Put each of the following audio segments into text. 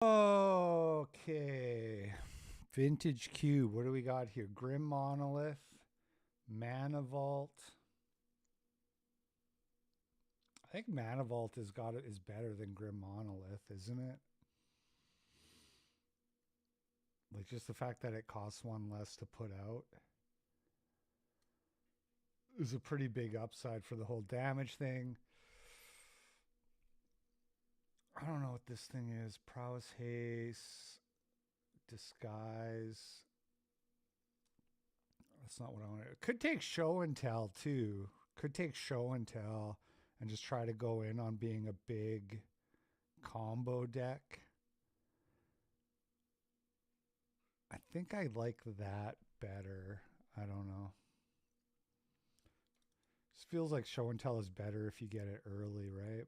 Okay. Vintage Cube. What do we got here? Grim Monolith, Mana Vault. I think Mana Vault is better than Grim Monolith, isn't it? Like just the fact that it costs one less to put out is a pretty big upside for the whole damage thing. I don't know what this thing is. Prowess Haste, Disguise. That's not what I want to. Could take Show and Tell too. Could take Show and Tell and just try to go in on being a big combo deck. I think I like that better. I don't know. Just feels like Show and Tell is better if you get it early, right?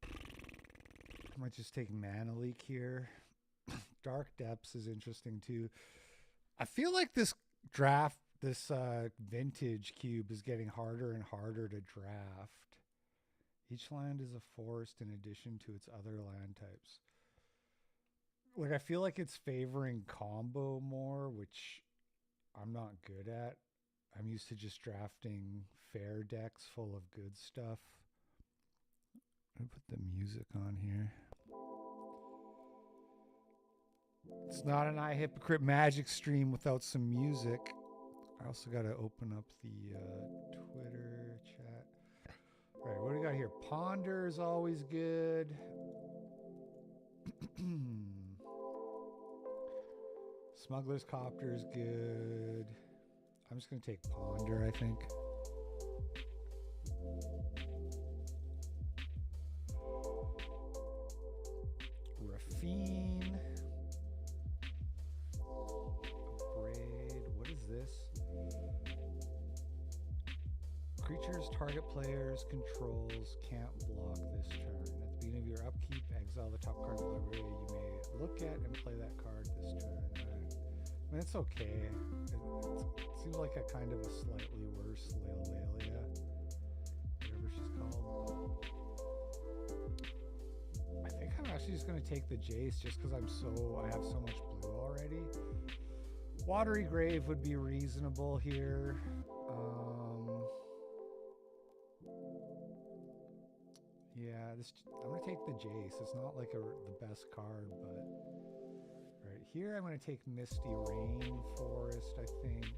I might just take Mana Leak here. Dark Depths is interesting too. I feel like this vintage cube is getting harder and harder to draft. Each land is a forest in addition to its other land types. Like I feel like it's favoring combo more, which I'm not good at. I'm used to just drafting fair decks full of good stuff. I'm gonna put the music on here. It's not an I Hypocrite Magic stream without some music. I also got to open up the Twitter chat. All right, what do we got here? Ponder is always good. Smuggler's Copter is good. I'm just going to take Ponder, I think. Raffine. Braid. What is this? Creatures target players controls can't block this turn. At the beginning of your upkeep, exile the top card of the library you may look at and play that card this turn. I mean, it's okay. It seems like a kind of a slightly worse Leolia, whatever she's called. I think I'm actually just going to take the Jace just because I have so much blue already. Watery Grave would be reasonable here. Yeah, I'm going to take the Jace. It's not like the best card, but right here I'm going to take Misty Rainforest, I think.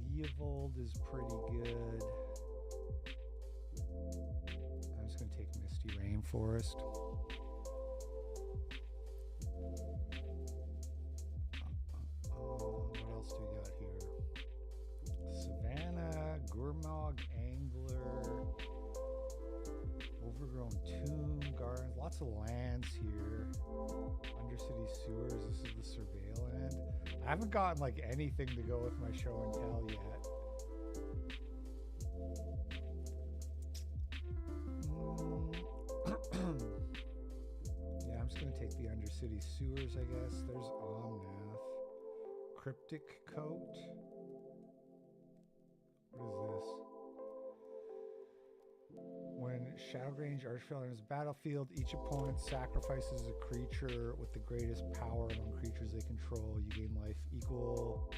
Leovold is pretty good. I'm just going to take Misty Rainforest. What else do we got here? Savannah, Gurmag, Angler, Overgrown Tomb, Gardens, lots of lands here. Undercity Sewers, this is the Surveil land. I haven't gotten like anything to go with my Show and Tell yet. Yeah, I'm just going to take the Undercity Sewers, I guess. There's Omnath. Cryptic Coat. What is this? When Shadowgrange Archfield enters the battlefield, each opponent sacrifices a creature with the greatest power among creatures they control. You gain life equal.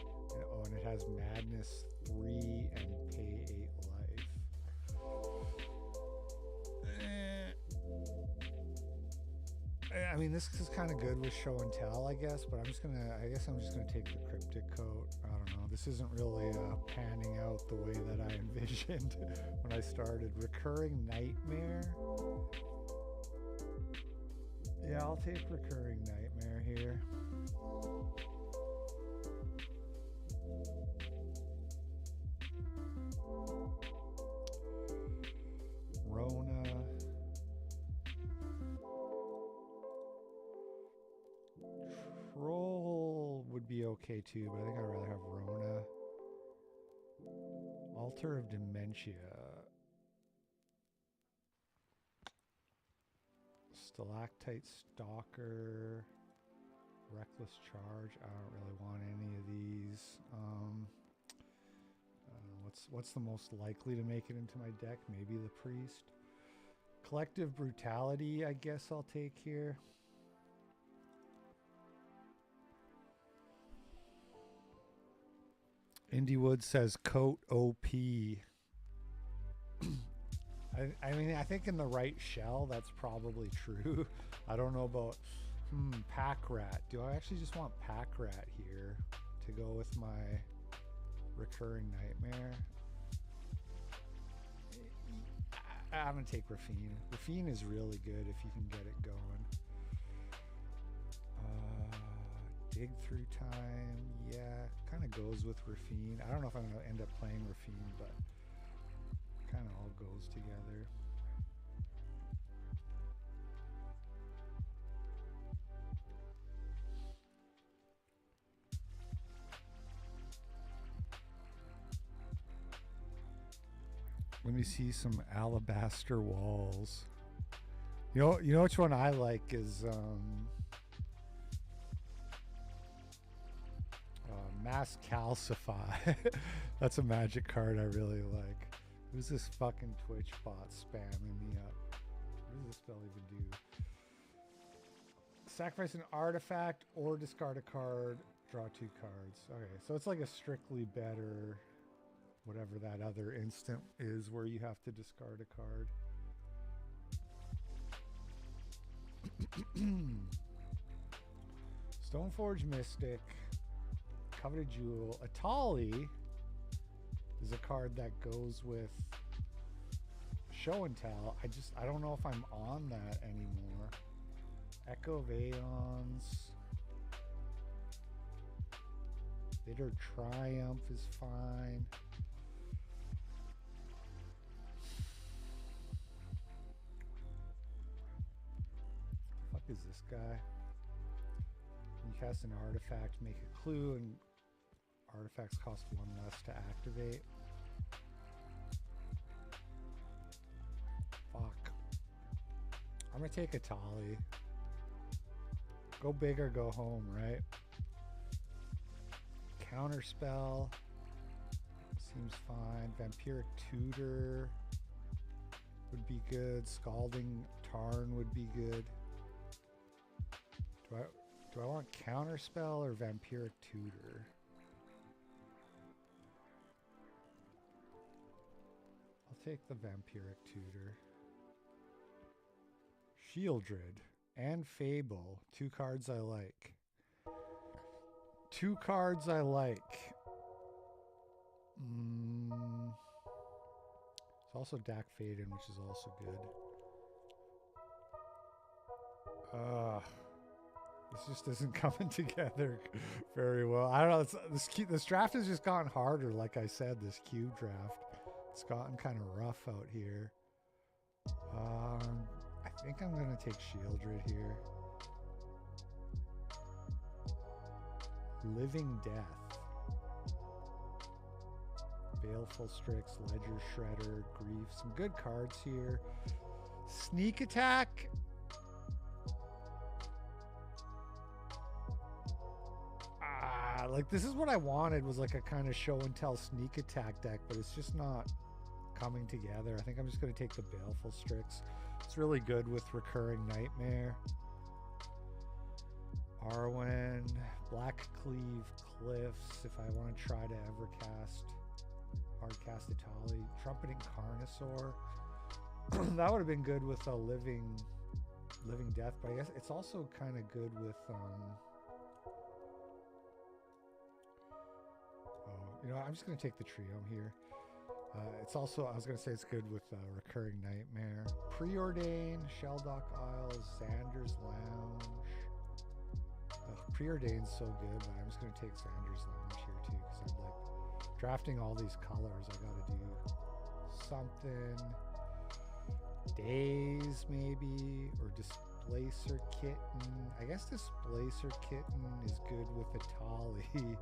And it has Madness 3 and pay 8 life. I mean, this is kind of good with Show and Tell, I guess, but I guess I'm just gonna take the Cryptic Coat. I don't know. This isn't really panning out the way that I envisioned when I started. Recurring Nightmare. Yeah, I'll take Recurring Nightmare here. Rona. Troll would be okay too, but I think I'd rather have Rona. Altar of Dementia. Stalactite Stalker. Reckless Charge. I don't really want any of these. What's the most likely to make it into my deck? Maybe the Priest. Collective Brutality, I guess I'll take here. Indiewood says coat OP. I mean, I think in the right shell, that's probably true. I don't know about Pack Rat. Do I actually just want Pack Rat here to go with my Recurring Nightmare? I'm going to take Rafine. Rafine is really good if you can get it going. Dig Through Time. Yeah, kind of goes with Rafine. I don't know if I'm going to end up playing Rafine, but kind of all goes together. Let me see some Alabaster Walls. You know which one I like is Mass Calcify. That's a Magic card I really like. Who's this fucking Twitch bot spamming me up? What does this spell even do? Sacrifice an artifact or discard a card, draw 2 cards. Okay, so it's like a strictly better, whatever that other instant is where you have to discard a card. Stoneforge Mystic, Coveted Jewel. Atali is a card that goes with Show and Tell. I don't know if I'm on that anymore. Echo of Aeons. Bitter Triumph is fine. The fuck is this guy? You cast an artifact, make a clue, and artifacts cost 1 less to activate. Fuck. I'm gonna take Atali. Go big or go home, right? Counterspell seems fine. Vampiric Tutor would be good. Scalding Tarn would be good. Do I want Counterspell or Vampiric Tutor? I'll take the Vampiric Tutor. Shieldred and Fable. 2 cards I like. 2 cards I like. It's also Dak Faden, which is also good. This just isn't coming together very well. I don't know. This draft has just gotten harder. Like I said, this cube draft. It's gotten kind of rough out here. I think I'm going to take Shieldred here. Living Death. Baleful Strix, Ledger Shredder, Grief. Some good cards here. Sneak Attack. Like this is what I wanted, was like a kind of show and tell sneak attack deck, but it's just not coming together. I think I'm just going to take the Baleful Strix. It's really good with Recurring Nightmare. Arwen, Black Cleave, Cliffs, if I want to try to ever hardcast Atali. Trumpeting Carnosaur. That would have been good with a Living Death, but I guess it's also kind of good with I'm just going to take the Triome here. It's also, I was going to say it's good with Recurring Nightmare. Preordain, Shelldock Isles, Xander's Lounge. Preordain's so good, but I'm just going to take Xander's Lounge here too, because I'm like drafting all these colors. I got to do something. Daze maybe, or Displacer Kitten. I guess Displacer Kitten is good with Atali.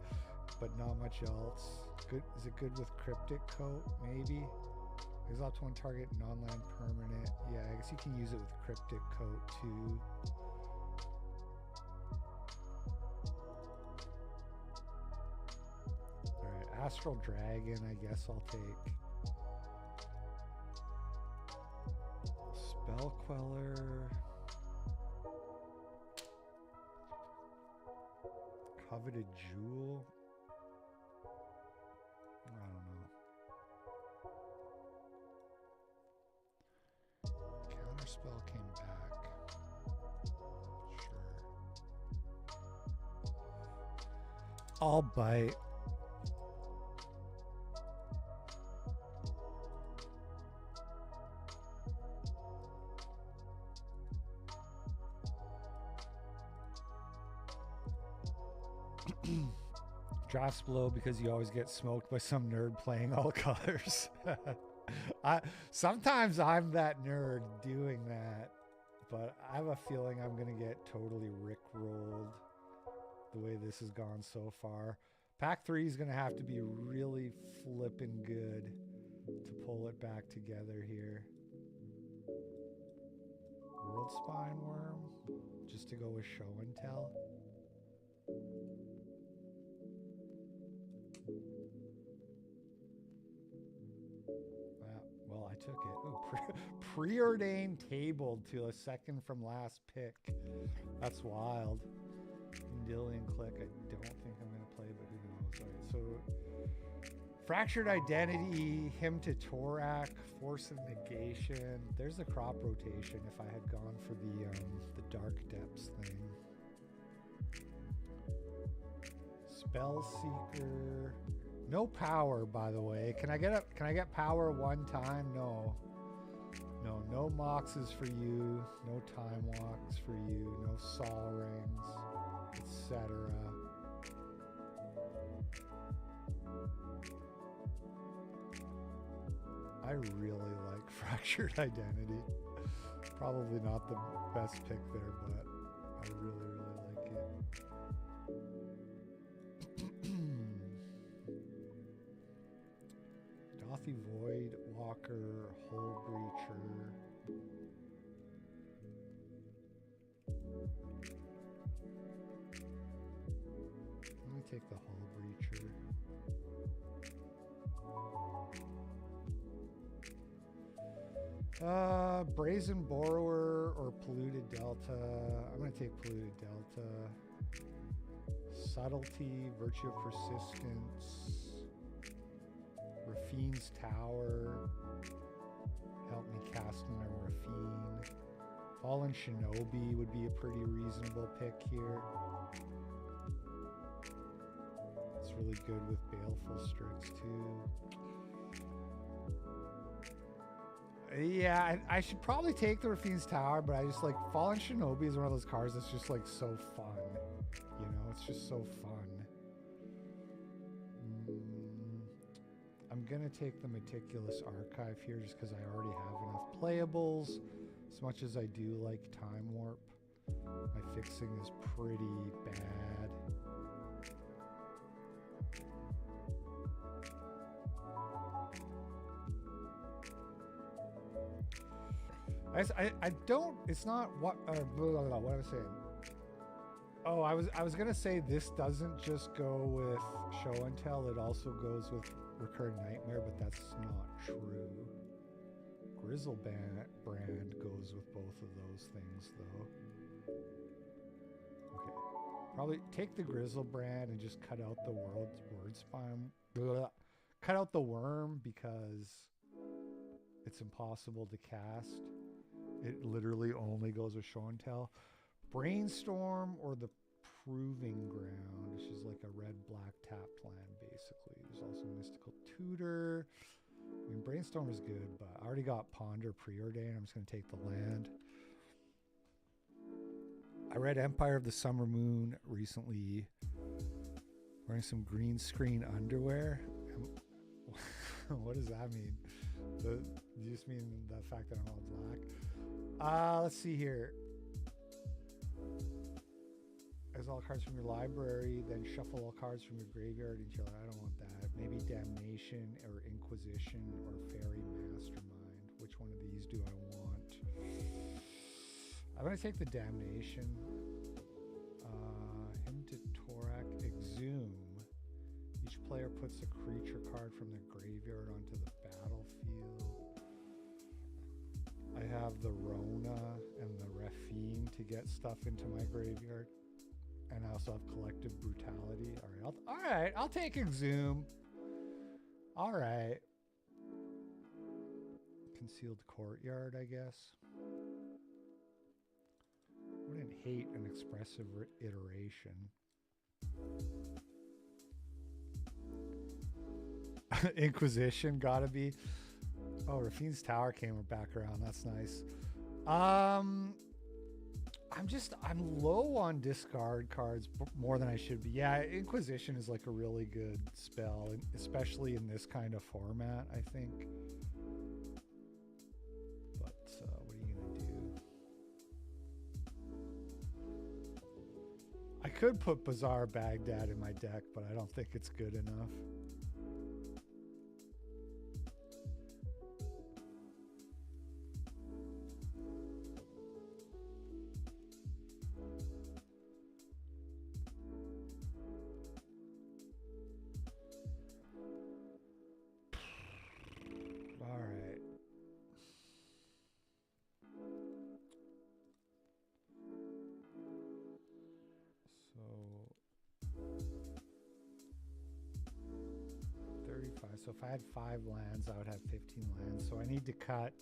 But not much else. Good. Is it good with Cryptic Coat? Maybe. Exalt 1 target non-land permanent. Yeah, I guess you can use it with Cryptic Coat too. Alright, Astral Dragon, I guess I'll take. Spell Queller. Coveted Jewel. I don't know. Counterspell came back. Sure. I'll bite. Drafts below because you always get smoked by some nerd playing all colors. Sometimes I'm that nerd doing that, but I have a feeling I'm going to get totally rickrolled the way this has gone so far. Pack 3 is going to have to be really flipping good to pull it back together here. World Spine Worm, just to go with show and tell. Well, I took it. Ooh, preordained tabled to a second from last pick. That's wild. Dillian Click, I don't think I'm going to play, but who knows. All right, so Fractured Identity, Hymn to Torak, Force of Negation. There's the crop rotation if I had gone for the Dark Depths thing. Spellseeker. No power, by the way. Can I get power one time? No. No moxes for you. No time walks for you. No saw rings, etc. I really like Fractured Identity. Probably not the best pick there, but I really like it. Dothy Void Walker, Hull Breacher. Let me take the Hull Breacher. Brazen Borrower or Polluted Delta. I'm going to take Polluted Delta. Subtlety, Virtue of Persistence. Rafine's Tower. Help me cast my Rafine. Fallen Shinobi would be a pretty reasonable pick here. It's really good with Baleful Strix too. Yeah, I should probably take the Rafine's Tower, but I just like Fallen Shinobi is one of those cards that's just like so fun. You know, it's just so fun. I'm going to take the Meticulous Archive here just because I already have enough playables. As much as I do like Time Warp, my fixing is pretty bad. I don't, it's not what, blah, blah, blah, what am I saying? Oh, I was going to say this doesn't just go with Show and Tell, it also goes with Recurring Nightmare, but that's not true. Grizzlebrand goes with both of those things, though. Okay. Probably take the Grizzlebrand and just cut out the word spine. Blah. Cut out the worm because it's impossible to cast. It literally only goes with Show and Tell. Brainstorm or the Proving Ground, which is like a red-black tapped land, basically. There's also Mystical Tutor. I mean, Brainstorm is good, but I already got Ponder preordained. I'm just going to take the land. I read Empire of the Summer Moon recently, wearing some green screen underwear. What does that mean? Do you just mean the fact that I'm all black? Let's see here. As all cards from your library, then shuffle all cards from your graveyard into your... I don't want that. Maybe Damnation or Inquisition or Fairy Mastermind. Which one of these do I want? I'm going to take the Damnation. Hymn to Torak, Exhume. Each player puts a creature card from the graveyard onto the battlefield. I have the Rona and the Refine to get stuff into my graveyard. And I also have Collective Brutality. Alright, I'll take Exhume. Alright. Concealed Courtyard, I guess. Wouldn't hate an expressive iteration. Inquisition, gotta be. Oh, Rafine's Tower came back around. That's nice. I'm low on discard cards more than I should be. Yeah, Inquisition is like a really good spell, especially in this kind of format, I think. But what are you gonna do? I could put Bazaar Baghdad in my deck, but I don't think it's good enough. So if I had 5 lands, I would have 15 lands. So I need to cut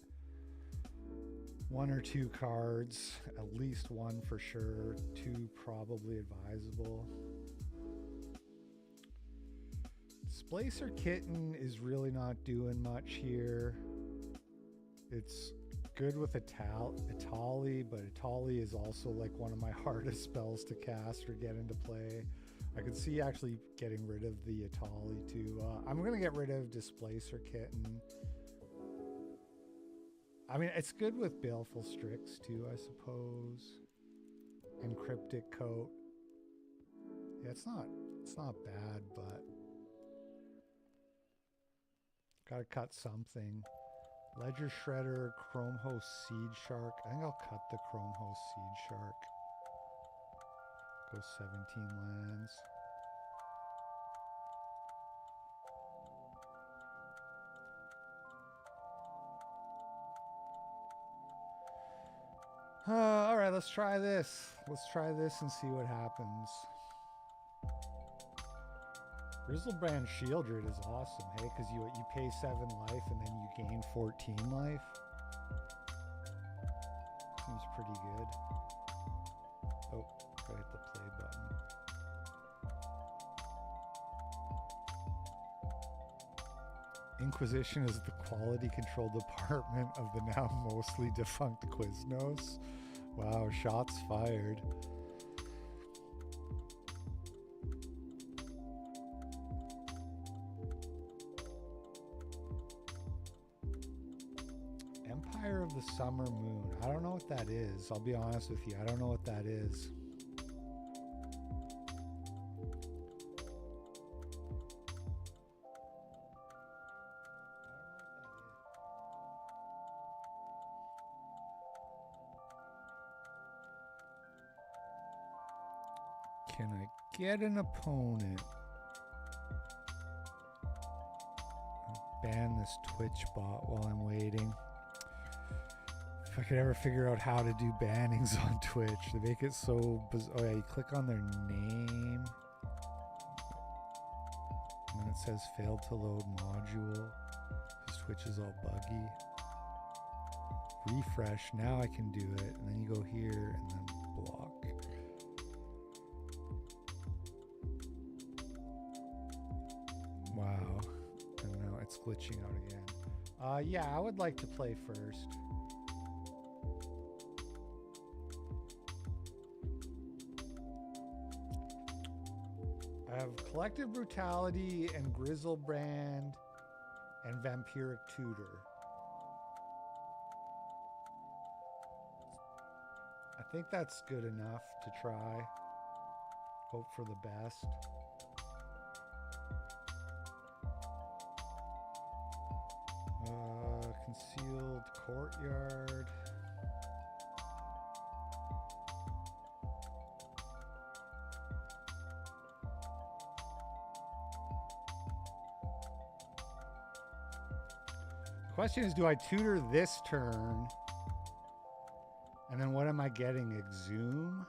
1 or 2 cards, at least 1 for sure, 2 probably advisable. Displacer Kitten is really not doing much here. It's good with Atali, but Atali is also like one of my hardest spells to cast or get into play. I could see actually getting rid of the Atali too. I'm going to get rid of Displacer Kitten. I mean, it's good with Baleful Strix too, I suppose. And Cryptic Coat. Yeah, it's not bad, but gotta cut something. Ledger Shredder, Chrome Host Seed Shark. I think I'll cut the Chrome Host Seed Shark. Go 17 lands. All right, let's try this. Let's try this and see what happens. Grizzlebrand Shieldred is awesome, hey? Because you pay 7 life and then you gain 14 life. Seems pretty good. Oh, gotta hit the play button. Inquisition is the quality control department of the now mostly defunct Quiznos. Wow, shots fired. Empire of the Summer Moon. I don't know what that is. I'll be honest with you. I don't know what that is. Can I get an opponent? I'll ban this Twitch bot while I'm waiting. If I could ever figure out how to do bannings on Twitch, they make it so bizarre. Oh yeah, you click on their name, and then it says failed to load module. This Twitch is all buggy. Refresh, now I can do it, and then you go here and then block. Wow, and now it's glitching out again. Yeah, I would like to play first. I have Collective Brutality and Grizzlebrand and Vampiric Tutor. I think that's good enough to try. Hope for the best. Concealed Courtyard. Question is, do I tutor this turn? And then what am I getting? Exhume?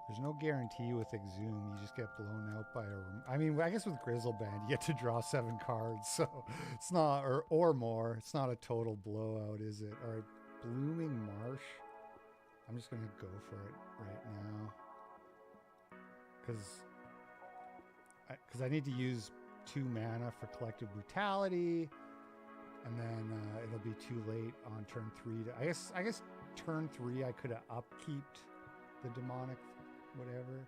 There's no guarantee with Exhume. You just get blown out by a... I mean, I guess with Grizzleband, you get to draw 7 cards. So it's not... Or more. It's not a total blowout, is it? All right. Blooming Marsh. I'm just going to go for it right now. Because I need to use 2 mana for Collective Brutality. And then it'll be too late on turn 3. I guess turn 3 I could have upkeeped the Demonic whatever.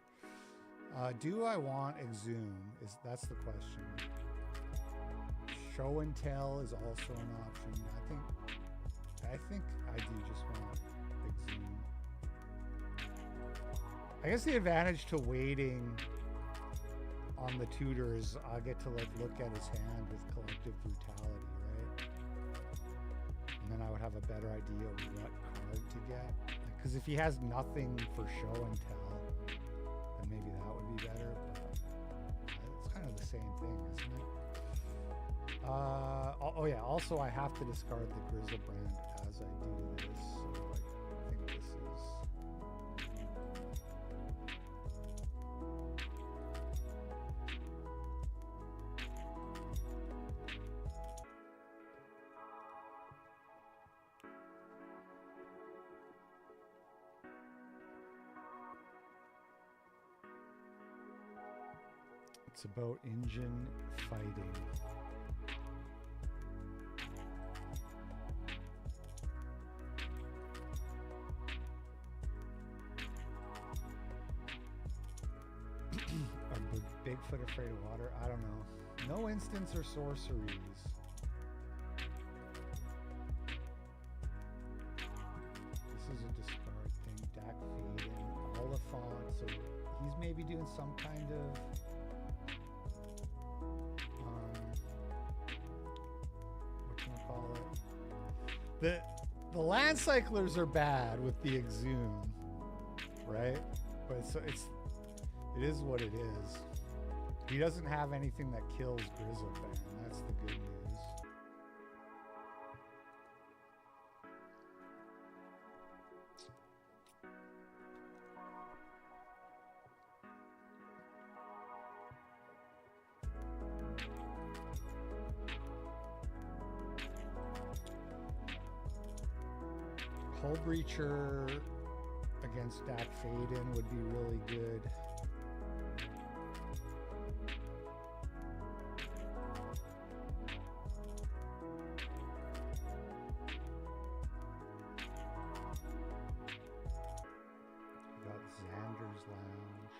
Do I want Exhume? That's the question. Show and Tell is also an option. I think I do just want Exhume. I guess the advantage to waiting on the tutor is I get to like look at his hand with Collective Brutality, right? And then I would have a better idea of what card to get. Because if he has nothing for Show and Tell, then maybe that would be better. But it's kind of the same thing, isn't it? Oh yeah, also I have to discard the Grizzlebrand as I do this. So I think this is... It's about engine fighting. Are Bigfoot afraid of water? I don't know. No instants or sorceries. This is a discard thing. Dak Faden, Oliphant. So he's maybe doing some kind of... The land cyclers are bad with the Exhume, right? But it is what it is. He doesn't have anything that kills Grizzleband. That's the good news. Hull Breacher against Dak Faden would be really good. Got Xander's Lounge.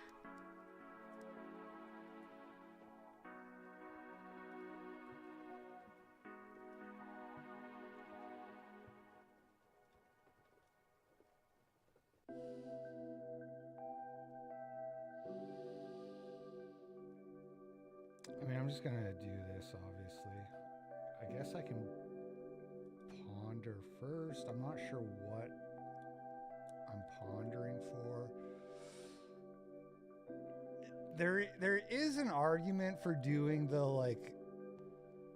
I mean, I'm just gonna do this, obviously. I guess I can ponder first. I'm not sure what I'm pondering for. There is an argument for doing the, like,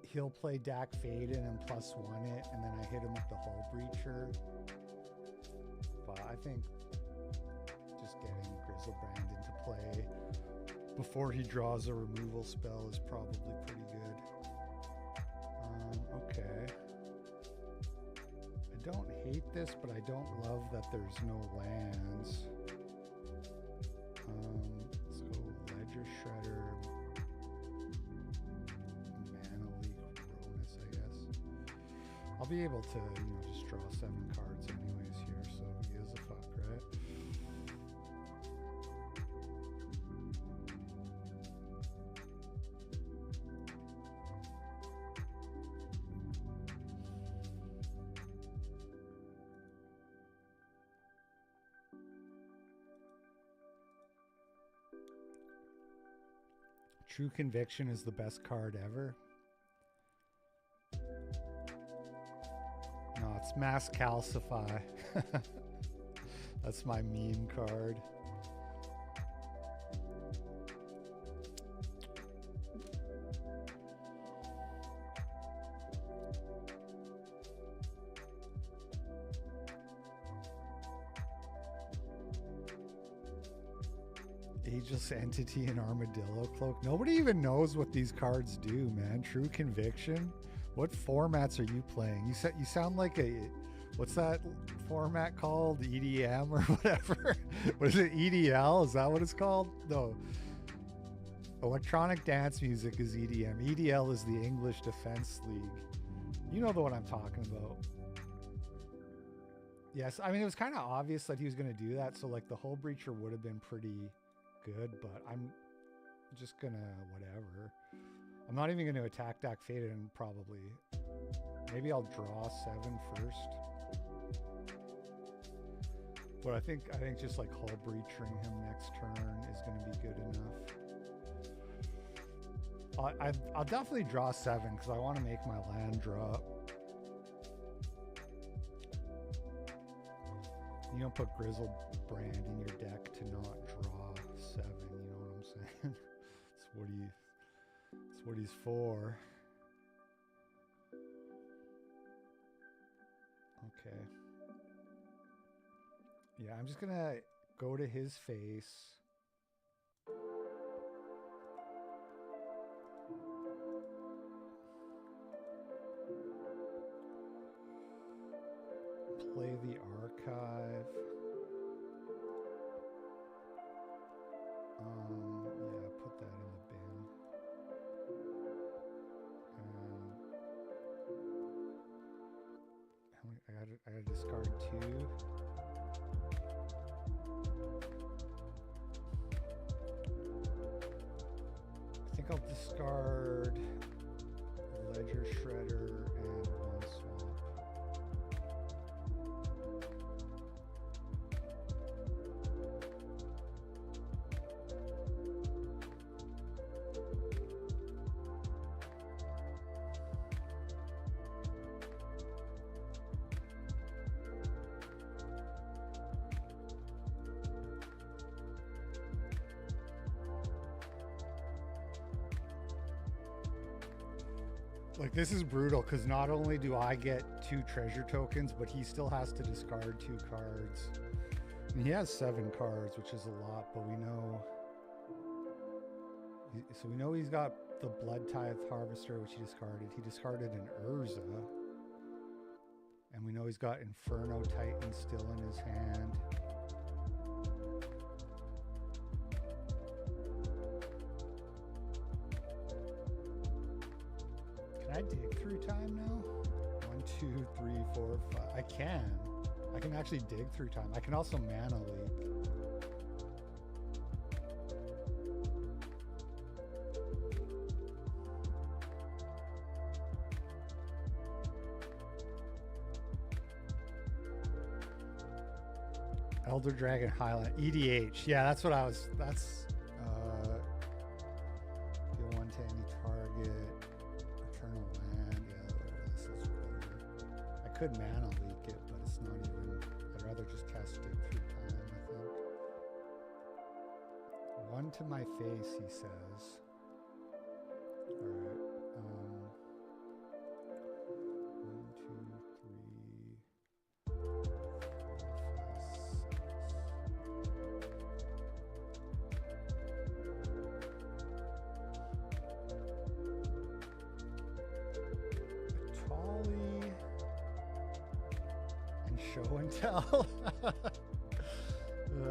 he'll play Dak Faden and +1 it, and then I hit him with the Hull Breacher. But I think just getting Grizzlebrand into play before he draws a removal spell is probably pretty good. Okay. I don't hate this, but I don't love that there's no lands. Let's go Ledger Shredder. Mana Leak Cronus, I guess. I'll be able to, just draw 7 cards anyways here, so he gives a fuck, right? True Conviction is the best card ever. No, it's Mass Calcify. That's my meme card. Ageless Entity and Armadillo Cloak. Nobody even knows what these cards do, man. True Conviction. What formats are you playing? You sound like a, what's that format called? EDM or whatever? What is it? EDL? Is that what it's called? No. Electronic dance music is EDM. EDL is the English Defense League. You know the one I'm talking about. Yes, I mean, it was kind of obvious that he was going to do that, so like the Hull Breacher would have been pretty good, but I'm just going to whatever. I'm not even going to attack Dak Faded and probably. Maybe I'll draw 7 first. But I think just like Hull Breaching him next turn is going to be good enough. I'll definitely draw 7 because I want to make my land drop. You don't put Grizzled Brand in your deck to not draw 7, you know what I'm saying? That's what he's for. Okay. Yeah, I'm just gonna go to his face. Play the archive. Yeah, put that in the bin. And I gotta discard 2. I think I'll discard Ledger Shredder and 1 swamp. Like, this is brutal because not only do I get 2 treasure tokens, but he still has to discard 2 cards. And he has 7 cards, which is a lot, but we know. So we know he's got the Blood Tithe Harvester, which he discarded. He discarded an Urza. And we know he's got Inferno Titan still in his hand. Can I dig through time now? 1, 2, 3, 4, 5. I can actually dig through time. I can also mana leak. Elder Dragon Highland. EDH. Yeah, that's what I was. That's deal 1 to any target. Eternal Land. Yeah, this is whatever. I could mana leak it, but it's not even. I'd rather just cast Dig through time, I think. 1 to my face, he says. Alright. 1, 2, 3, 4, 5, 6. Tolly and Show and Tell.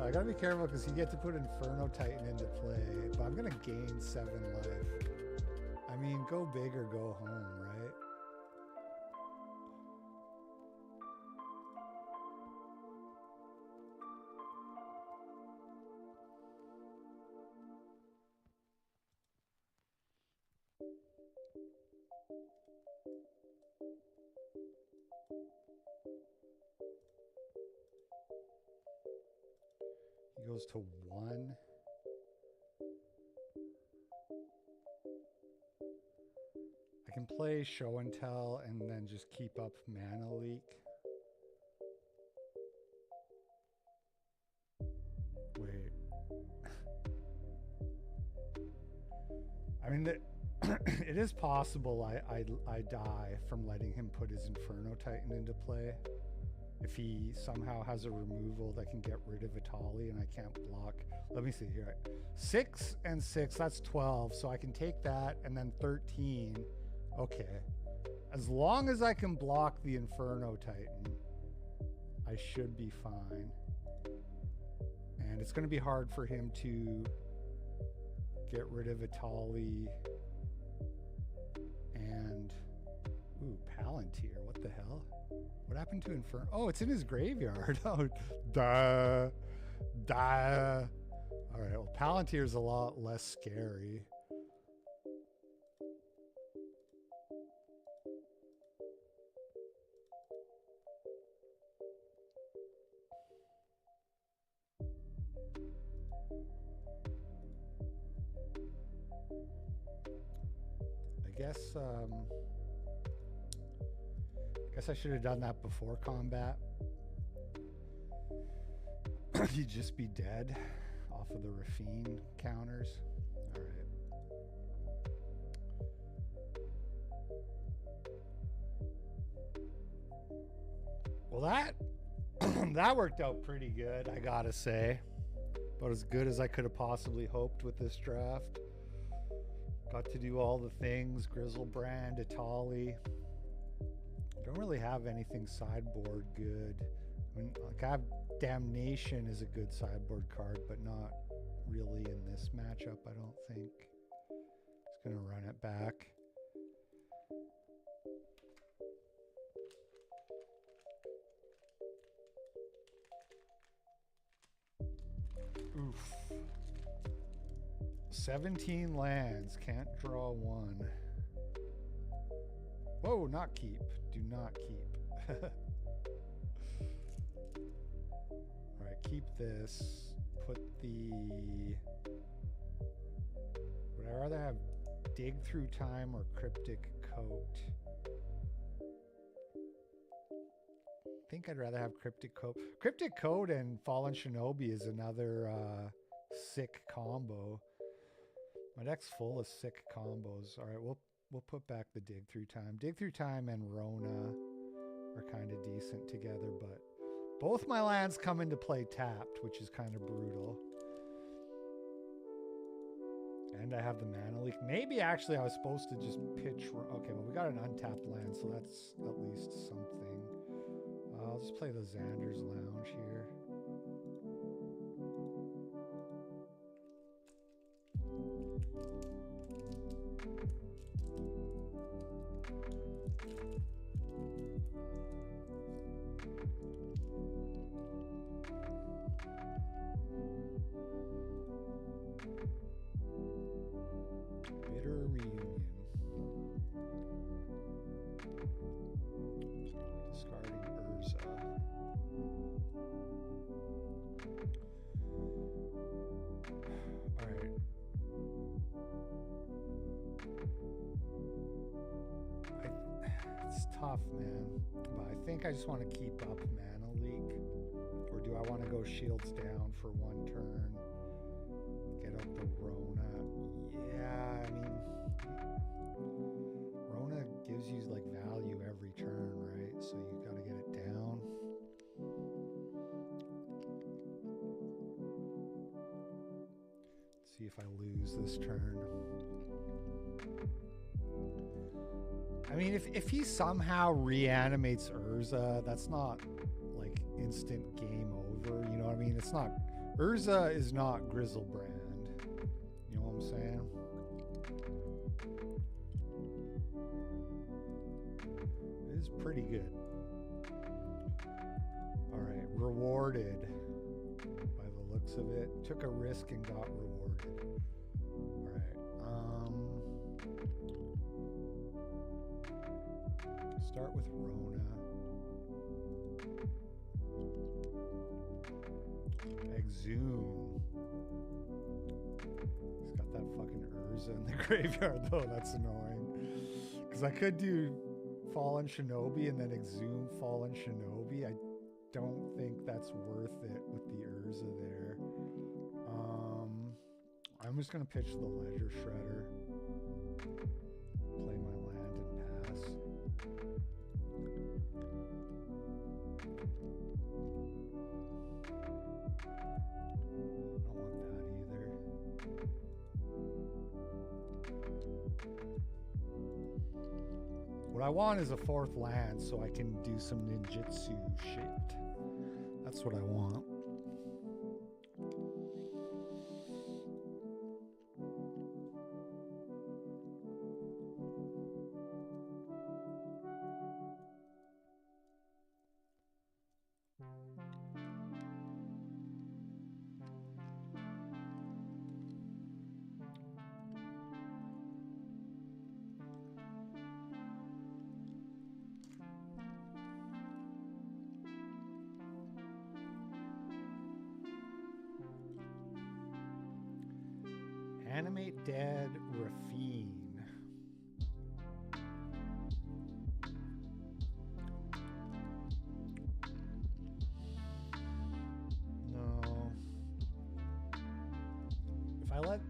I gotta be careful because you get to put Inferno Titan into play, but I'm gonna gain 7 life. I mean, go big or go home, right? He goes to 1. I can play Show and Tell and then just keep up mana leak. Wait. I mean, it is possible I die from letting him put his Inferno Titan into play. if he somehow has a removal that can get rid of Vitali and I can't block. Let me see here. 6 and 6, that's 12. So I can take that and then 13. Okay. As long as I can block the Inferno Titan, I should be fine. And it's going to be hard for him to get rid of Vitali and... Ooh, Palantir. What the hell? What happened to Inferno? Oh, it's in his graveyard. Oh, duh. Duh. All right, well, Palantir's a lot less scary. I guess I should have done that before combat. You'd just be dead off of the Rafine counters. All right. Well, that worked out pretty good, I gotta say. About as good as I could have possibly hoped with this draft. Got to do all the things, Grizzlebrand, Itali. Don't really have anything sideboard good. I mean, like I have Damnation is a good sideboard card, but not really in this matchup, I don't think. Just gonna run it back. Oof. 17 lands, can't draw one. Whoa, not keep. Do not keep. Alright, keep this. Put the... Would I rather have Dig Through Time or Cryptic Coat? I think I'd rather have Cryptic Coat. Cryptic Coat and Fallen Shinobi is another sick combo. My deck's full of sick combos. Alright, we'll put back the Dig Through Time. Dig Through Time and Rona are kind of decent together, but both my lands come into play tapped, which is kind of brutal. And I have the Mana Leak. Maybe actually I was supposed to just pitch... Okay, well we got an untapped land, so that's at least something. I'll just play the Xander's Lounge here. Bitter Reunion. Discarding Urza. Alright. It's tough, man. But I think I just want to keep up Mana Leak. Or do I want to go shields down for one turn? Get up the Rona. Yeah, I mean, Rona gives you like value every turn, right? So you got to get it down. See if I lose this turn. I mean, if he somehow reanimates Urza, that's not like instant game over. You know what I mean? It's not. Urza is not Grizzlebrand. You know what I'm saying? It is pretty good. All right, rewarded by the looks of it. Took a risk and got rewarded. All right. Start with Rona. Exhume. He's got that fucking Urza in the graveyard though. That's annoying. Because I could do Fallen Shinobi and then Exhume Fallen Shinobi. I don't think that's worth it with the Urza there. I'm just going to pitch the Ledger Shredder. Play my land and pass. I want is a 4th land so I can do some ninjutsu shit. That's what I want. Animate Dead Rafine. No. If I let...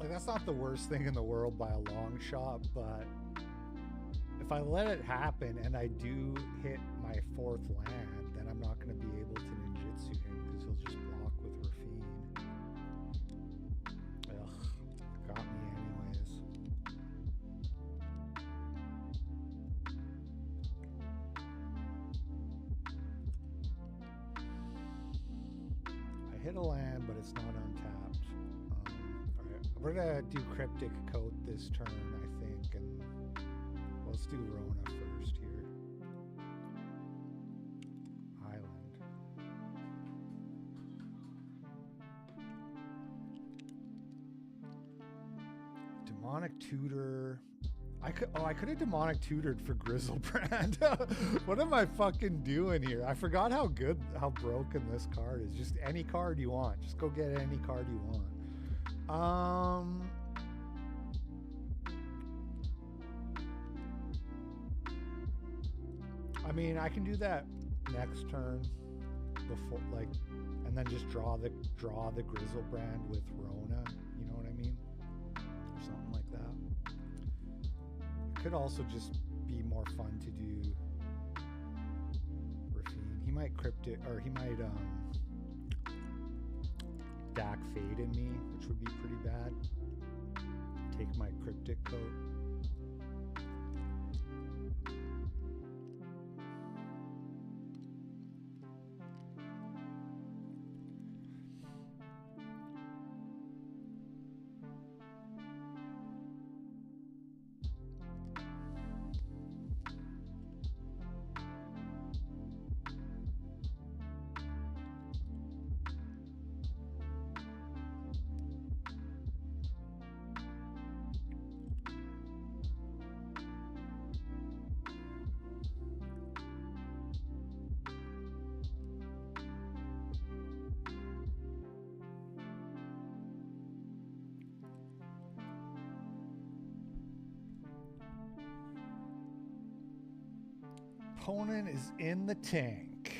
Like, that's not the worst thing in the world by a long shot, but if I let it happen and I do hit my 4th land, then I'm not going to be able to ninjutsu him because he'll just block with Rafine. Ugh, got me anyways. I hit a land, but it's not untapped. Alright, we're gonna do Cryptic Coat this turn, I think, and let's do Rona first here. Island. Demonic Tutor. I could have Demonic Tutored for Grizzlebrand. What am I fucking doing here? I forgot how broken this card is. Just any card you want. Just go get any card you want. I mean, I can do that next turn before, like, and then just draw the Grizzlebrand with Rona. You know what I mean? Or something like that. It could also just be more fun to do Rafine. He might Cryptic, or he might Dak Fade in me, which would be pretty bad. Take my Cryptic Coat. Opponent is in the tank.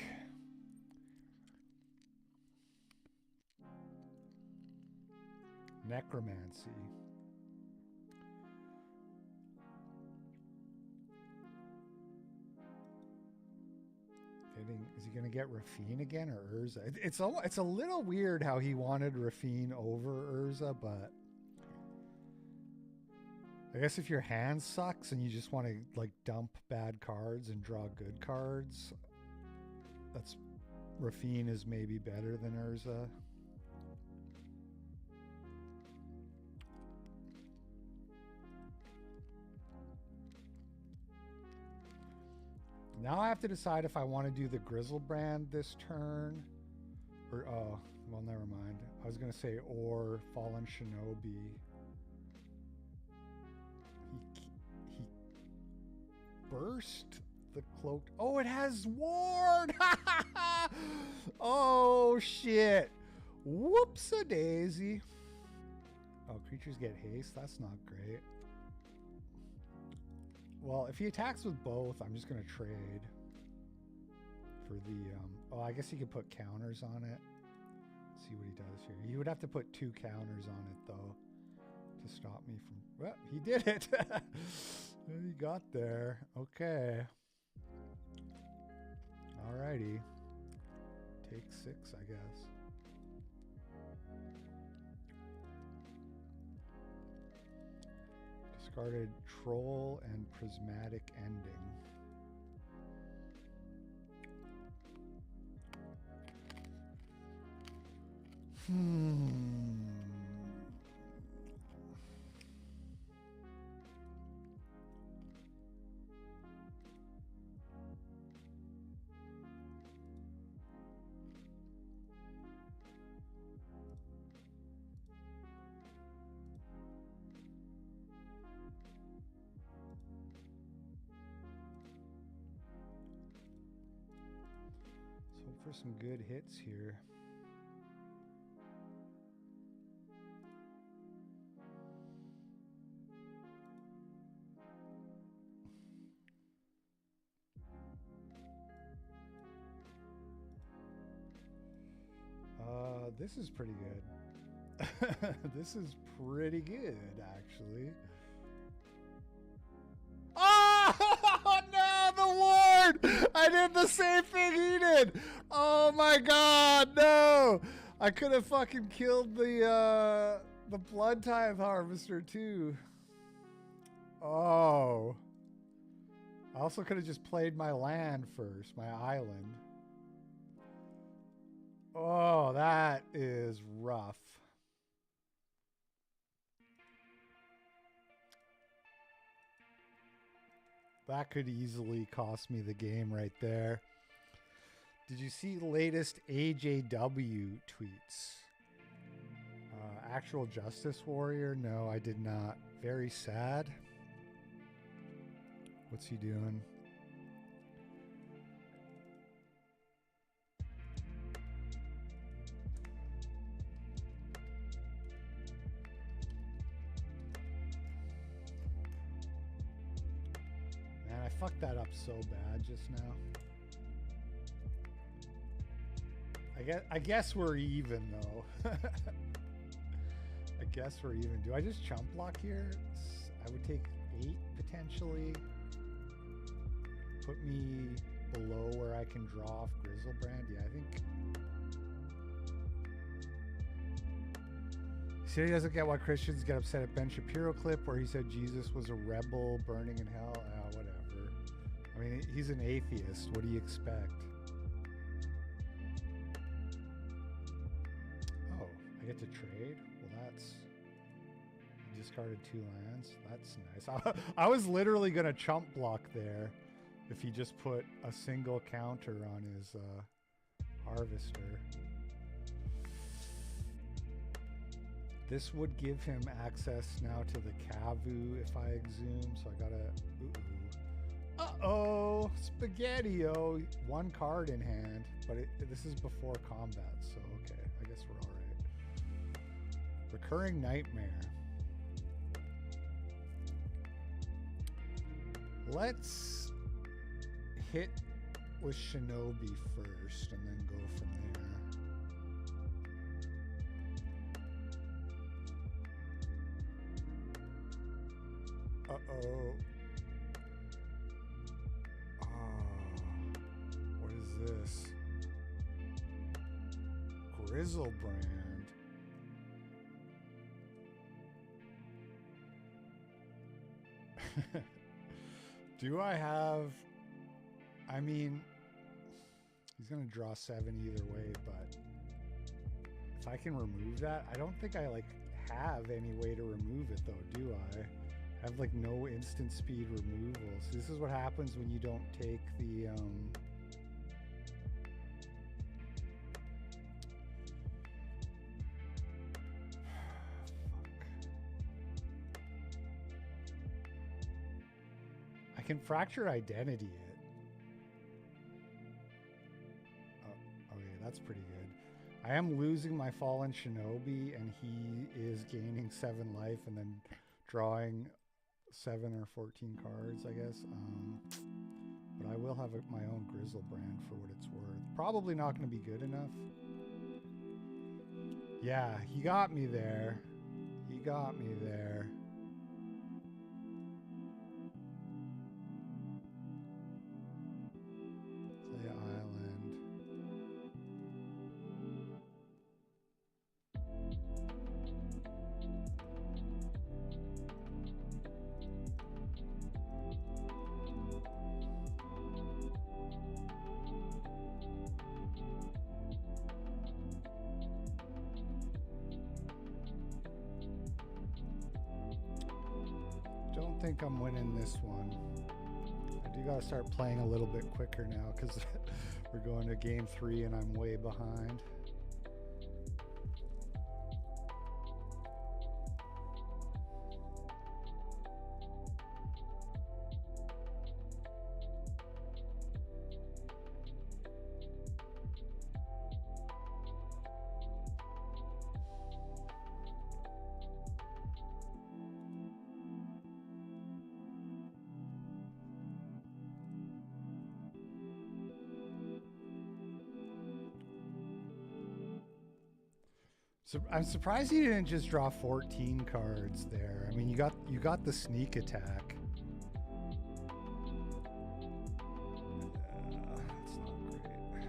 Necromancy. Is he gonna get Rafine again or Urza? It's a little weird how he wanted Rafine over Urza, but I guess if your hand sucks and you just want to like dump bad cards and draw good cards, that's Rafine is maybe better than Urza. Now I have to decide if I want to do the Grizzlebrand this turn, or oh, well, never mind. I was gonna say or Fallen Shinobi. He burst the cloaked. Oh, it has ward. Oh shit! Whoops-a-daisy. Oh, creatures get haste. That's not great. Well, if he attacks with both, I'm just going to trade for the... oh, I guess he could put counters on it. Let's see what he does here. He would have to put 2 counters on it, though, to stop me from... Well, he did it! He got there. Okay. Alrighty. Take 6, I guess. Discarded Troll and Prismatic Ending. For some good hits here. This is pretty good. This is pretty good, actually. Oh no, the ward! I did the same thing he did. Oh my god, no! I could have fucking killed the Blood Tithe Harvester too. Oh. I also could have just played my land first, my island. Oh, that is rough. That could easily cost me the game right there. Did you see the latest AJW tweets? Actual Justice Warrior? No, I did not. Very sad. What's he doing? Man, I fucked that up so bad just now. I guess we're even though. I guess we're even. Do I just chump block here? I would take 8 potentially. Put me below where I can draw off Grizzlebrand. Yeah, I think. See, he doesn't get why Christians get upset at Ben Shapiro clip where he said Jesus was a rebel burning in hell. Whatever. I mean, he's an atheist. What do you expect? Oh, I get to trade? Well, that's... He discarded 2 lands. That's nice. I was literally going to chump block there if he just put a single counter on his harvester. This would give him access now to the Kavu if I exhume, so I gotta... Uh-oh! Spaghetti-o! 1 card in hand, but this is before combat, so okay, I guess we're alright. Recurring Nightmare. Let's hit with Shinobi first and then go from there. Uh-oh. What is this? Grizzlebrand. Do I have... I mean, he's going to draw 7 either way, but if I can remove that, I don't think I, like, have any way to remove it, though, do I? I have, like, no instant speed removal. So this is what happens when you don't take the, I can Fracture Identity it. Oh, okay, that's pretty good. I am losing my Fallen Shinobi, and he is gaining 7 life and then drawing 7 or 14 cards, I guess. But I will have my own Grizzlebrand for what it's worth. Probably not going to be good enough. Yeah, he got me there. He got me there. Play Island. don't think I'm winning this one. I do gotta start playing a little bit quicker now because we're going to game 3 and I'm way behind. So I'm surprised you didn't just draw 14 cards there. I mean, you got the sneak attack. That's not great.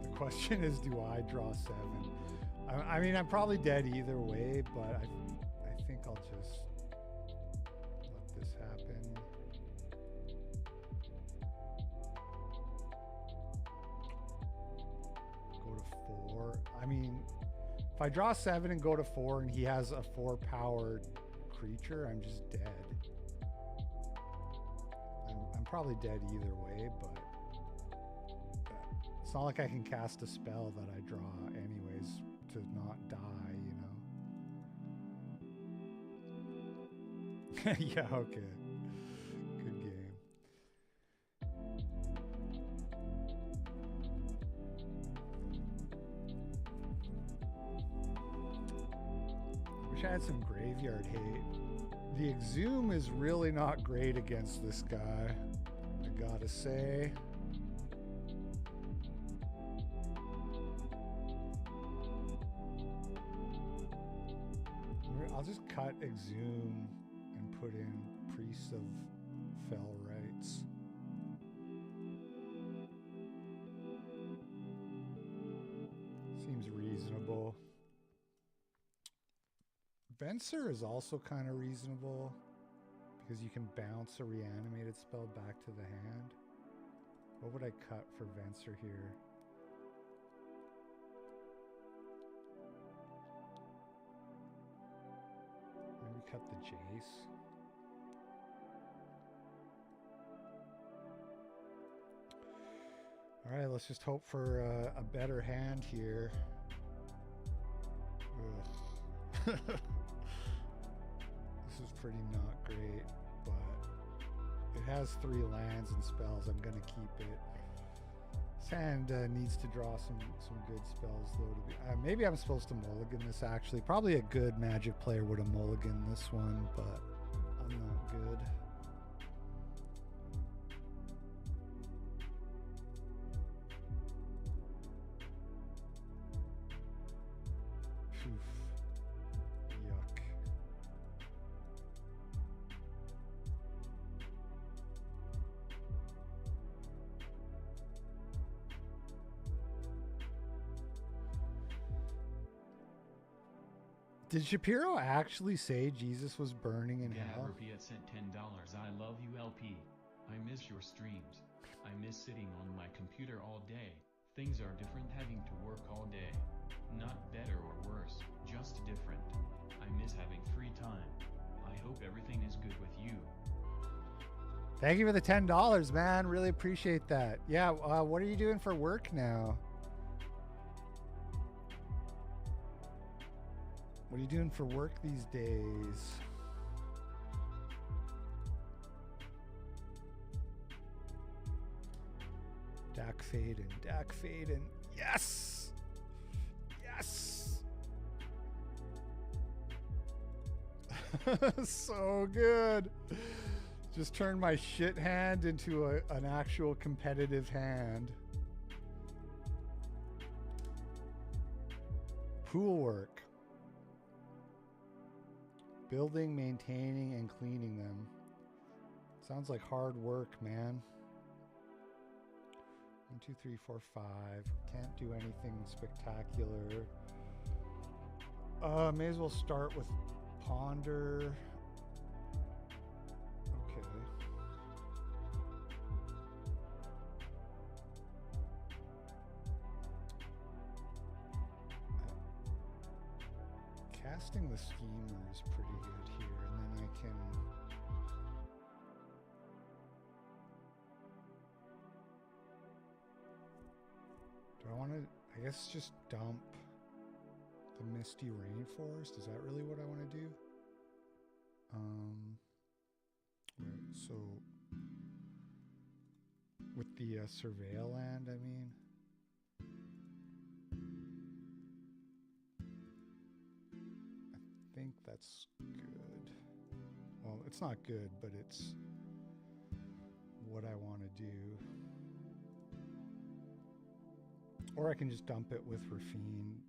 The question is, do I draw 7? I mean, I'm probably dead either way, but I think I'll just let this happen. I mean, if I draw 7 and go to 4 and he has a 4-power creature, I'm just dead. I'm probably dead either way, but it's not like I can cast a spell that I draw anyways to not die, you know? Yeah, okay. Good game. Wish I had some graveyard hate. The Exhume is really not great against this guy, I gotta say. I'll just cut Exhume and put in Priests of Fell Rites. Seems reasonable. Venser is also kind of reasonable because you can bounce a reanimated spell back to the hand. What would I cut for Venser here? Maybe cut the Jace. All right, let's just hope for a better hand here. Ugh. This is pretty not great, but it has 3 lands and spells. I'm gonna keep it. This hand needs to draw some good spells though. To be, maybe I'm supposed to mulligan this actually. Probably a good Magic player would have mulliganed this one, but I'm not good. Did Shapiro actually say Jesus was burning in hell? Gabriel sent $10. I love you, LP. I miss your streams. I miss sitting on my computer all day. Things are different having to work all day. Not better or worse, just different. I miss having free time. I hope everything is good with you. Thank you for the $10, man. Really appreciate that. Yeah, what are you doing for work now? What are you doing for work these days? Dak Faden. Yes! Yes! So good. Just turned my shit hand into an actual competitive hand. Pool work. Building, maintaining, and cleaning them. Sounds like hard work, man. 1, 2, 3, 4, 5. Can't do anything spectacular. May as well start with Ponder. Okay. Casting the Schemer is pretty good here, and then I can... Do I want to, I guess, just dump the Misty Rainforest? Is that really what I want to do? Right, so with the Surveil land, I mean. I think that's good. Well, it's not good, but it's what I want to do. Or I can just dump it with Rafine.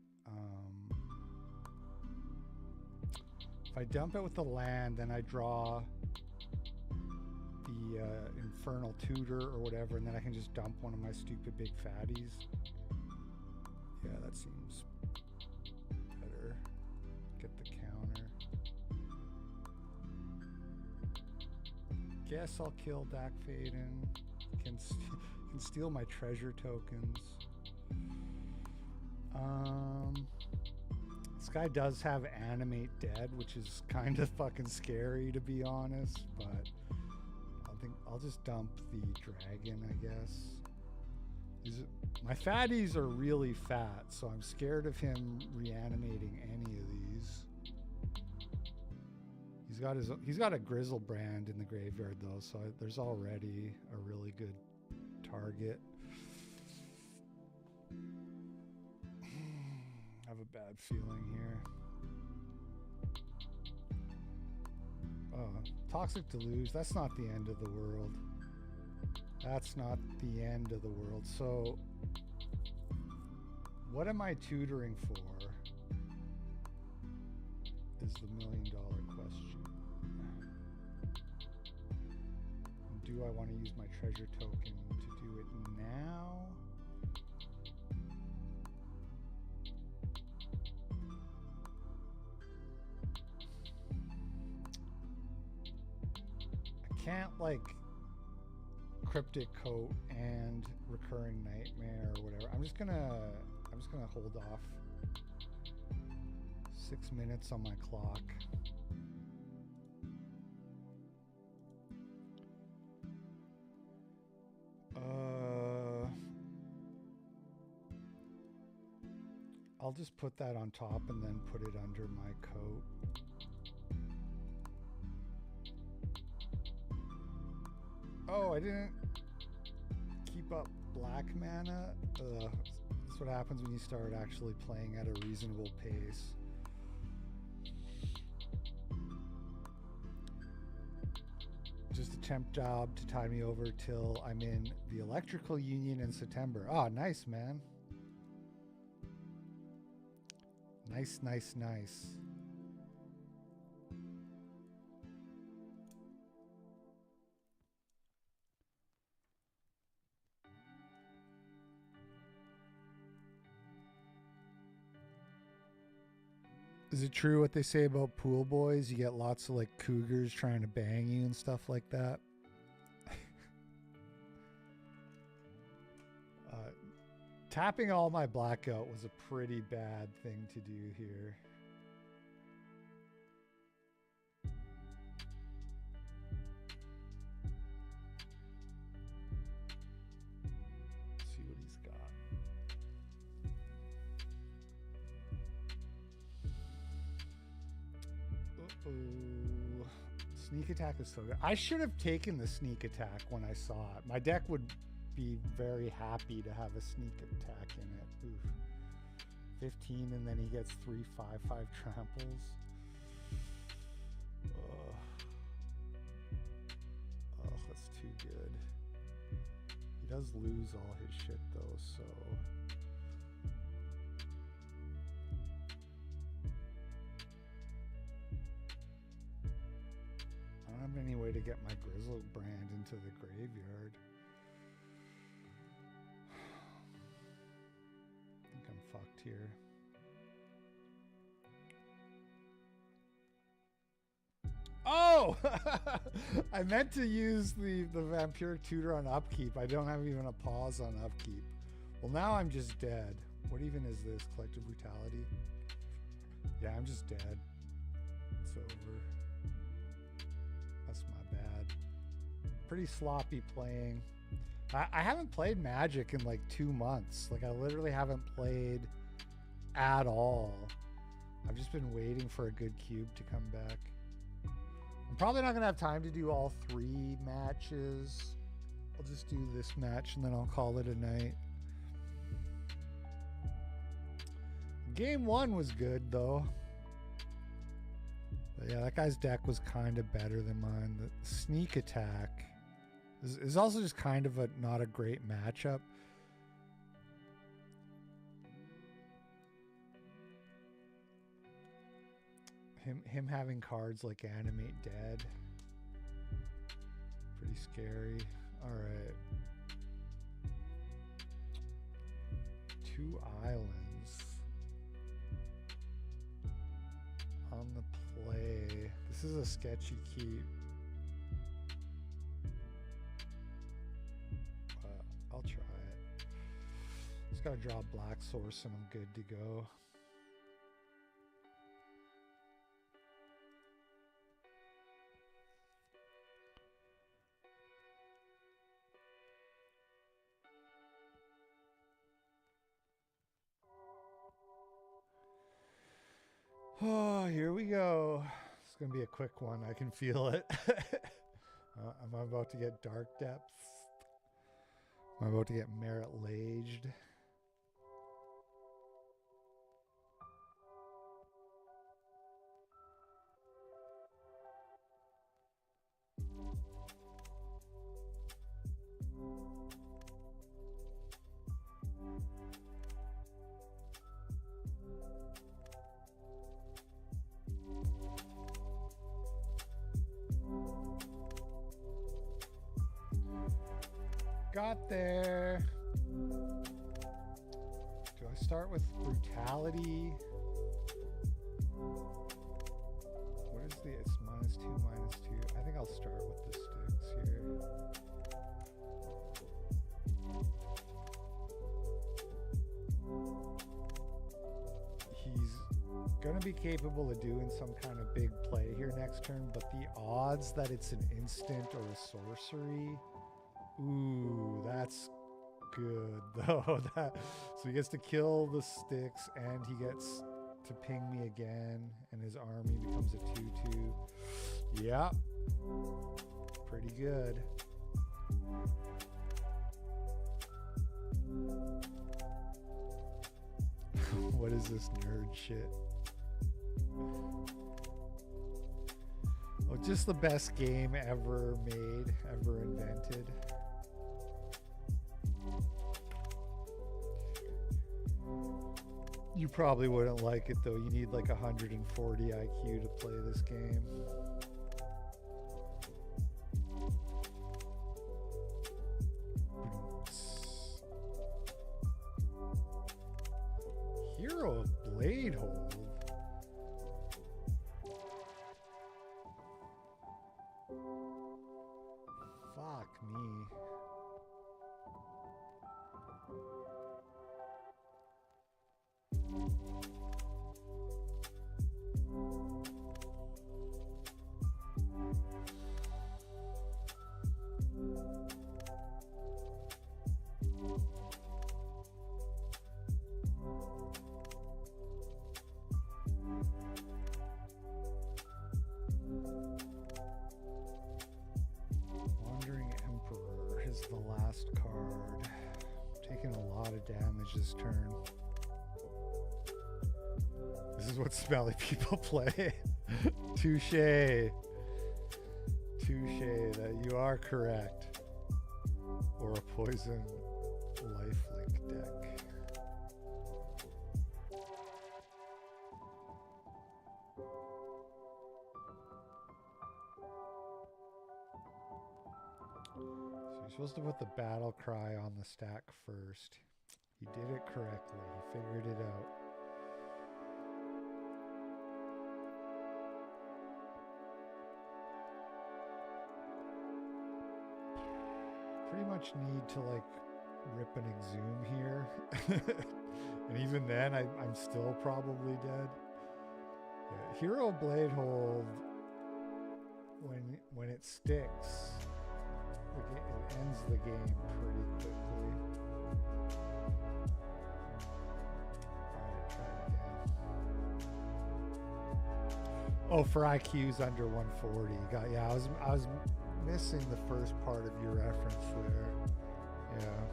If I dump it with the land, then I draw the Infernal Tutor or whatever, and then I can just dump one of my stupid big fatties. Yeah, that seems better. Get the counter. Guess I'll kill Dak Faden. Can steal my treasure tokens. This guy does have Animate Dead, which is kind of fucking scary, to be honest, but I think I'll just dump the dragon, I guess. My fatties are really fat, so I'm scared of him reanimating any of these. He's got a Grizzlebrand in the graveyard though, so there's already a really good target. I have a bad feeling here. Oh, Toxic Deluge, that's not the end of the world. That's not the end of the world. So, what am I tutoring for? Is the million-dollar question. Do I want to use my treasure token to do it now? Can't like Cryptic Coat and Recurring Nightmare or whatever. I'm just gonna hold off 6 minutes on my clock. I'll just put that on top and then put it under my coat. Oh, I didn't keep up black mana. That's what happens when you start actually playing at a reasonable pace. Just a temp job to tie me over till I'm in the electrical union in September. Oh, nice, man. Nice, nice, nice. Is it true what they say about pool boys? You get lots of like cougars trying to bang you and stuff like that. Tapping all my blackout was a pretty bad thing to do here. Let's see what he's got. Uh-oh. Sneak attack is so good. I should have taken the sneak attack when I saw it. My deck would be very happy to have a sneak attack in it. Oof. 15 and then he gets 3/5/5 tramples. Oh, that's too good. He does lose all his shit though, so I don't have any way to get my Grizzlebrand into the graveyard. Fucked here. Oh! I meant to use the Vampiric Tutor on upkeep. I don't have even a pause on upkeep. Well, now I'm just dead. What even is this? Collective Brutality? Yeah, I'm just dead. It's over. That's my bad. Pretty sloppy playing. I haven't played Magic in like 2 months. Like I literally haven't played at all. I've just been waiting for a good cube to come back. I'm probably not going to have time to do all 3 matches. I'll just do this match and then I'll call it a night. Game 1 was good though. But yeah, that guy's deck was kind of better than mine. The sneak attack is also just kind of not a great matchup. Him having cards like Animate Dead. Pretty scary. Alright. 2 islands. On the play. This is a sketchy keep. I'll try it. Just gotta draw black source and I'm good to go. Oh, here we go. It's going to be a quick one. I can feel it. I'm about to get Dark Depths. I'm about to get Merit Laged. Got there. Do I start with Brutality? What is the, it's -2, -2. I think I'll start with the sticks here. He's gonna be capable of doing some kind of big play here next turn, but the odds that it's an instant or a sorcery, ooh, that's good though. So he gets to kill the sticks and he gets to ping me again and his army becomes a 2/2. Yeah, pretty good. What is this nerd shit? Oh, just the best game ever made, ever invented. You probably wouldn't like it though. You need like 140 IQ to play this game. Hero of Bladehold. Fuck me. Wandering Emperor is the last card. Taking a lot of damage this turn. This is what smelly people play. Touche. Touche, that you are correct. Or a poison lifelink deck. So you're supposed to put the battle cry on the stack first. He did it correctly. He figured it out. Pretty much need to like rip an exhume here. And even then I'm still probably dead. Yeah, Hero Blade Hold, when it sticks, it ends the game pretty quickly. Alright, try it again. Oh, for IQs under 140. Yeah, I was missing the first part of your reference there. Yeah.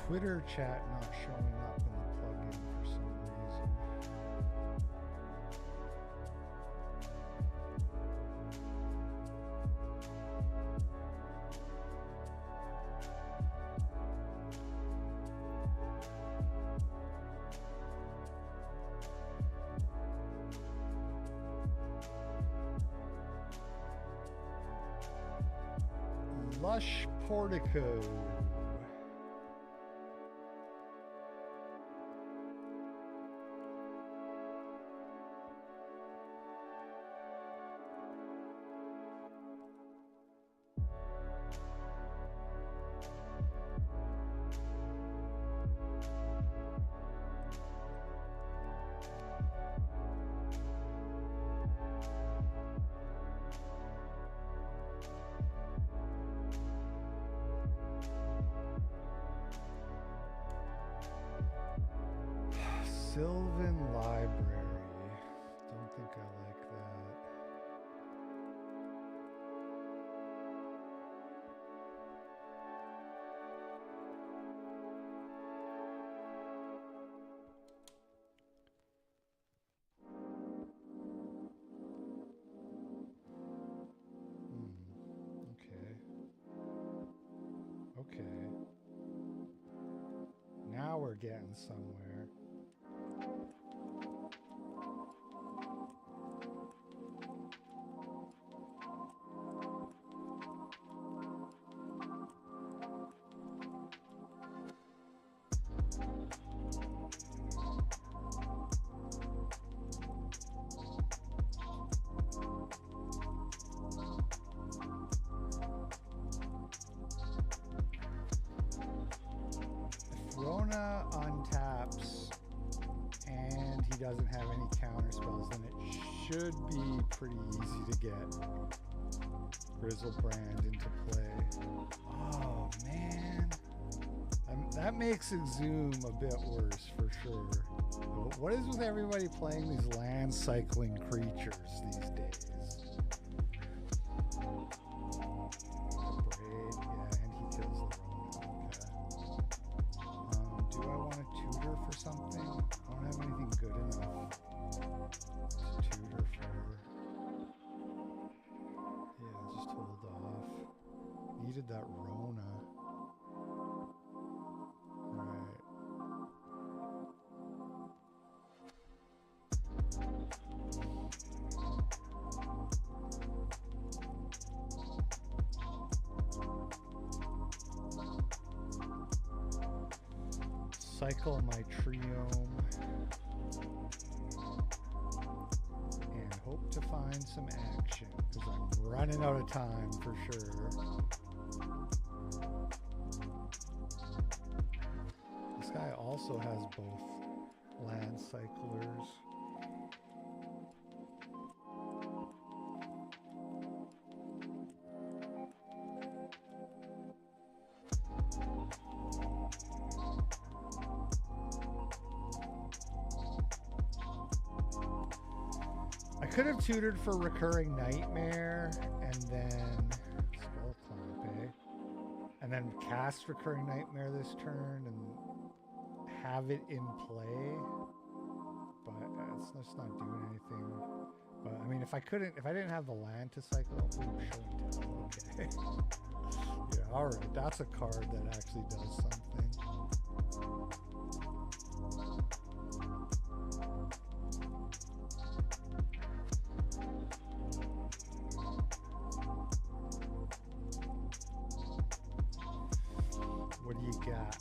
Twitter chat not showing up in the plugin for some reason. Lush Portico. Sylvan Library. Don't think I like that. Okay. Okay. Now we're getting somewhere. Rona untaps and he doesn't have any counter spells, then it should be pretty easy to get Grizzlebrand into play. Oh man, that makes Exhume a bit worse for sure. What is with everybody playing these land cycling creatures these days? That Rona. Right. Cycle my Triome and hope to find some action because I'm running out of time for sure. This guy also has both land cyclers. I could have tutored for Recurring Nightmare and then Skull Clamp, eh? And then cast Recurring Nightmare this turn and have it in play. But it's just not doing anything. But I mean, if I didn't have the land to cycle, okay. Yeah, all right. That's a card that actually does something. What do you got?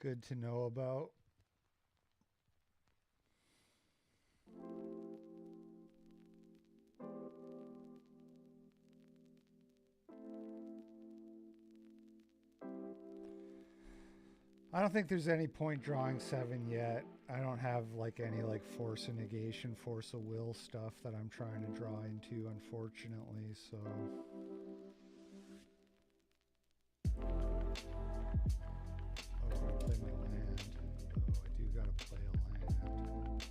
Good to know about. I don't think there's any point drawing 7 yet. I don't have like any like force of negation, force of will stuff that I'm trying to draw into, unfortunately, so. Play my land. Oh, I do gotta play a land.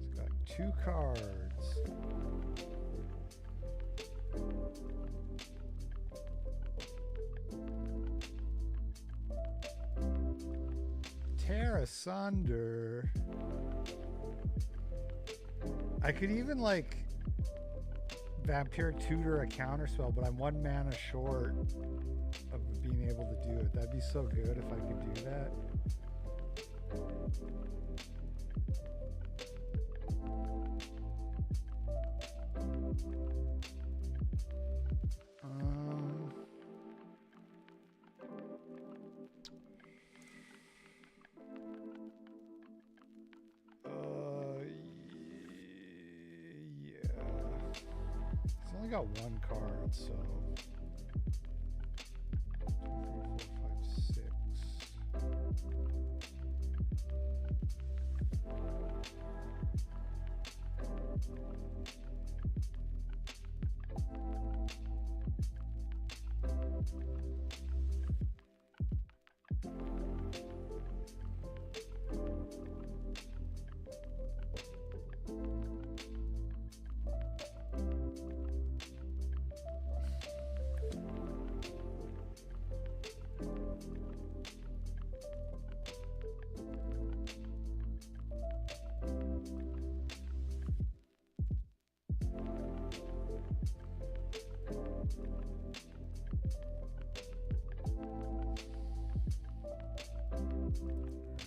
It's got 2 cards. Tear asunder. I could even like Vampiric Tutor a counterspell, but I'm 1 mana short of being able to do it. That'd be so good if I could do that. Got 1 card, so 2, 3, 4, 5, 6.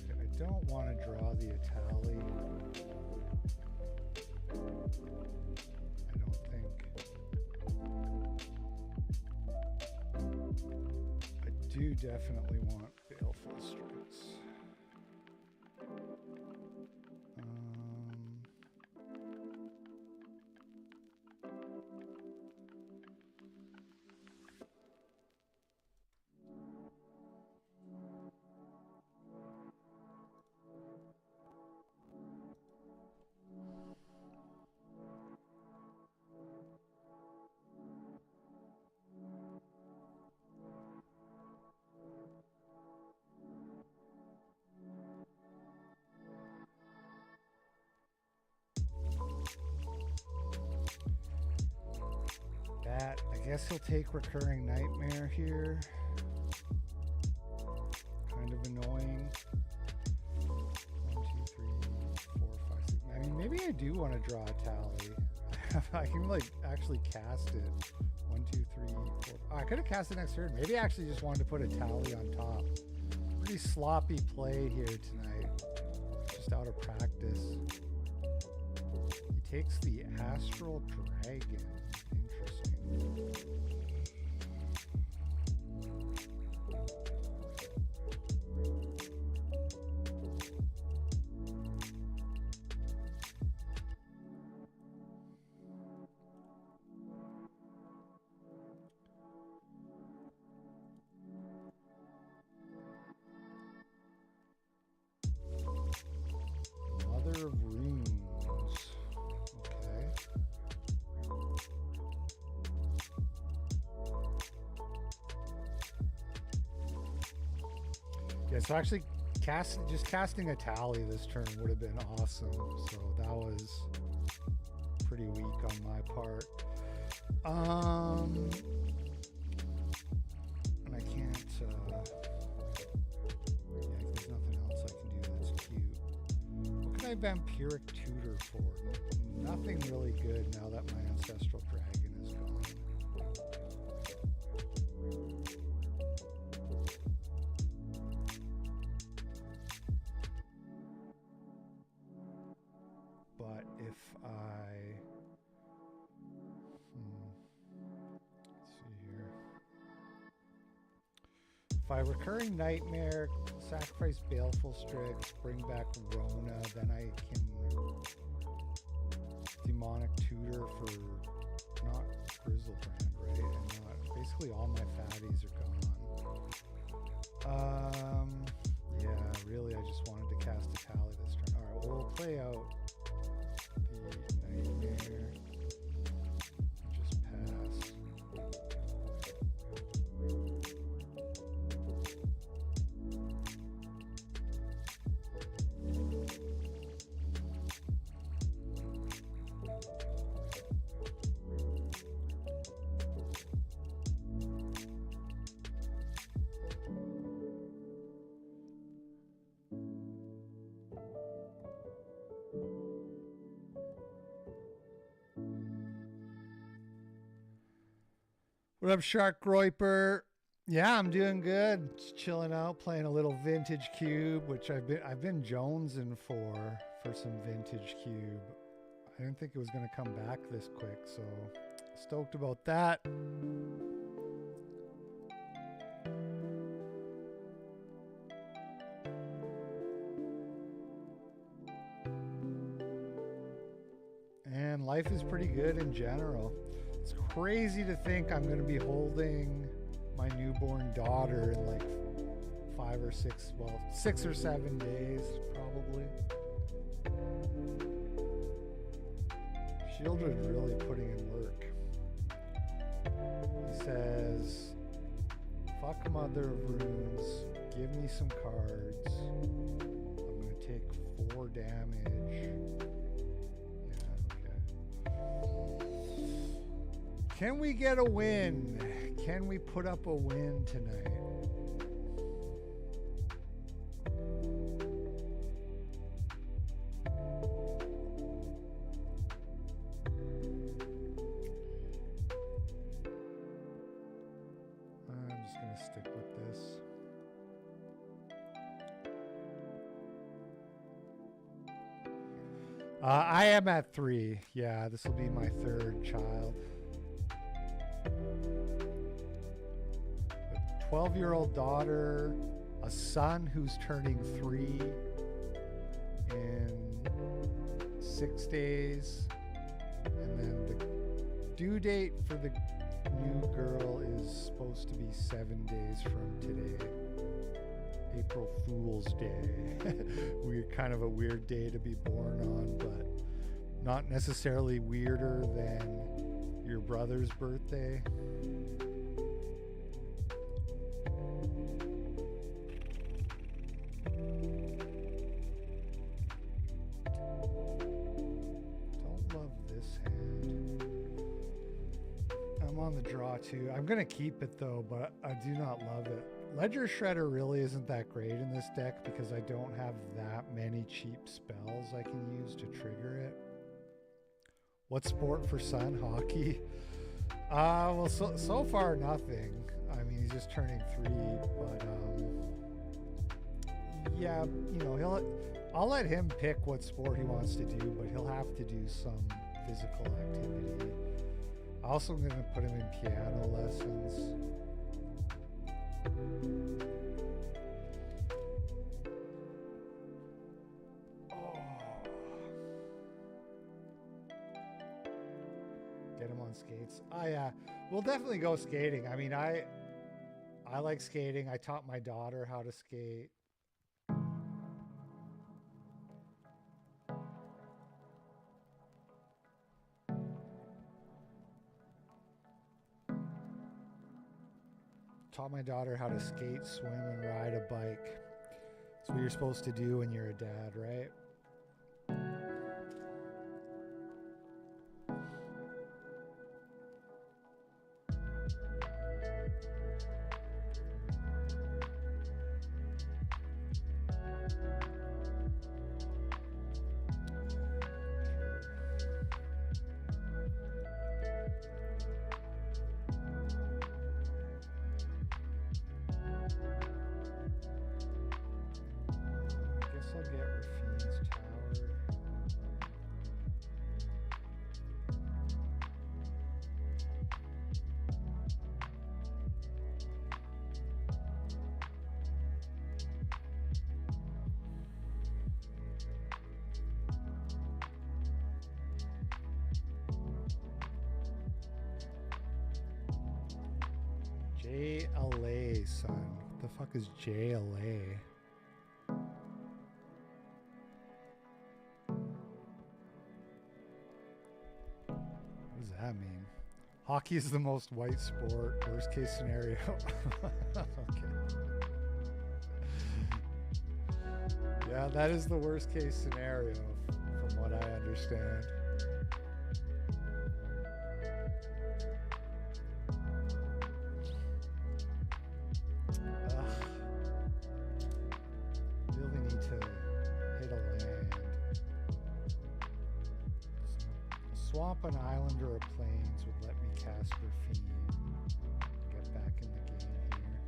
I don't want to draw the Itali. I don't think. I do definitely want Baleful Strikes. I guess he'll take Recurring Nightmare here. Kind of annoying. 1, 2, 3, 4, 5, 6. I mean, maybe I do want to draw a tally. I can like actually cast it. 1, 2, 3, 4. Oh, I could have cast it next turn. Maybe I actually just wanted to put a tally on top. Pretty sloppy play here tonight. just out of practice. He takes the Astral Dragon. Interesting. Mother of Runes. Okay. Yeah, so actually just casting a tally this turn would have been awesome. So that was pretty weak on my part. And I can't yeah, there's nothing else I can do that's cute. What can I Vampiric Tutor for? Nothing really good now that my Ancestral Dragon is gone. But if I... let's see here. If I Recurring Nightmare, sacrifice Baleful Strix, bring back Rona, then I can Demonic Tutor for not Grizzlebrand, right? And basically all my fatties are gone. Yeah, really, I just wanted to cast a tally this turn. All right, well, we'll play out the Nightmare. Just pass. What up, Shark Groiper? Yeah, I'm doing good. Just chilling out, playing a little Vintage Cube, which I've been jonesing for some Vintage Cube. I didn't think it was going to come back this quick, so stoked about that. And life is pretty good in general. It's crazy to think I'm going to be holding my newborn daughter in like 5 or 6, well, 6 or 7 days, probably. Shieldred's really putting in work. He says, fuck Mother of Runes, give me some cards. I'm going to take 4 damage. Can we get a win? Can we put up a win tonight? I'm just going to stick with this. I am at 3. Yeah, this will be my 3rd child. A 12-year-old daughter, a son who's turning 3 in 6 days, and then the due date for the new girl is supposed to be 7 days from today. April Fool's Day. Weird, kind of a weird day to be born on, but not necessarily weirder than your brother's birthday. Don't love this hand. I'm on the draw too. I'm gonna keep it though, but I do not love it. Ledger Shredder really isn't that great in this deck because I don't have that many cheap spells I can use to trigger it. What sport for son? Hockey? Well, so far nothing. I mean, he's just turning 3, but yeah, you know, I'll let him pick what sport he wants to do, but he'll have to do some physical activity. Also, I'm going to put him in piano lessons. Get him on skates. Oh yeah, we'll definitely go skating. I mean, I like skating. I taught my daughter how to skate. Taught my daughter how to skate, swim, and ride a bike. That's what you're supposed to do when you're a dad, right? I'll get Rafine's tower. JLA, son. What the fuck is JLA? That mean? Hockey is the most white sport. Worst case scenario. Okay. Yeah, that is the worst case scenario from what I understand. Really need to hit a land. Swamp an island or a plains would let me cast Rafine. Get back in the game here.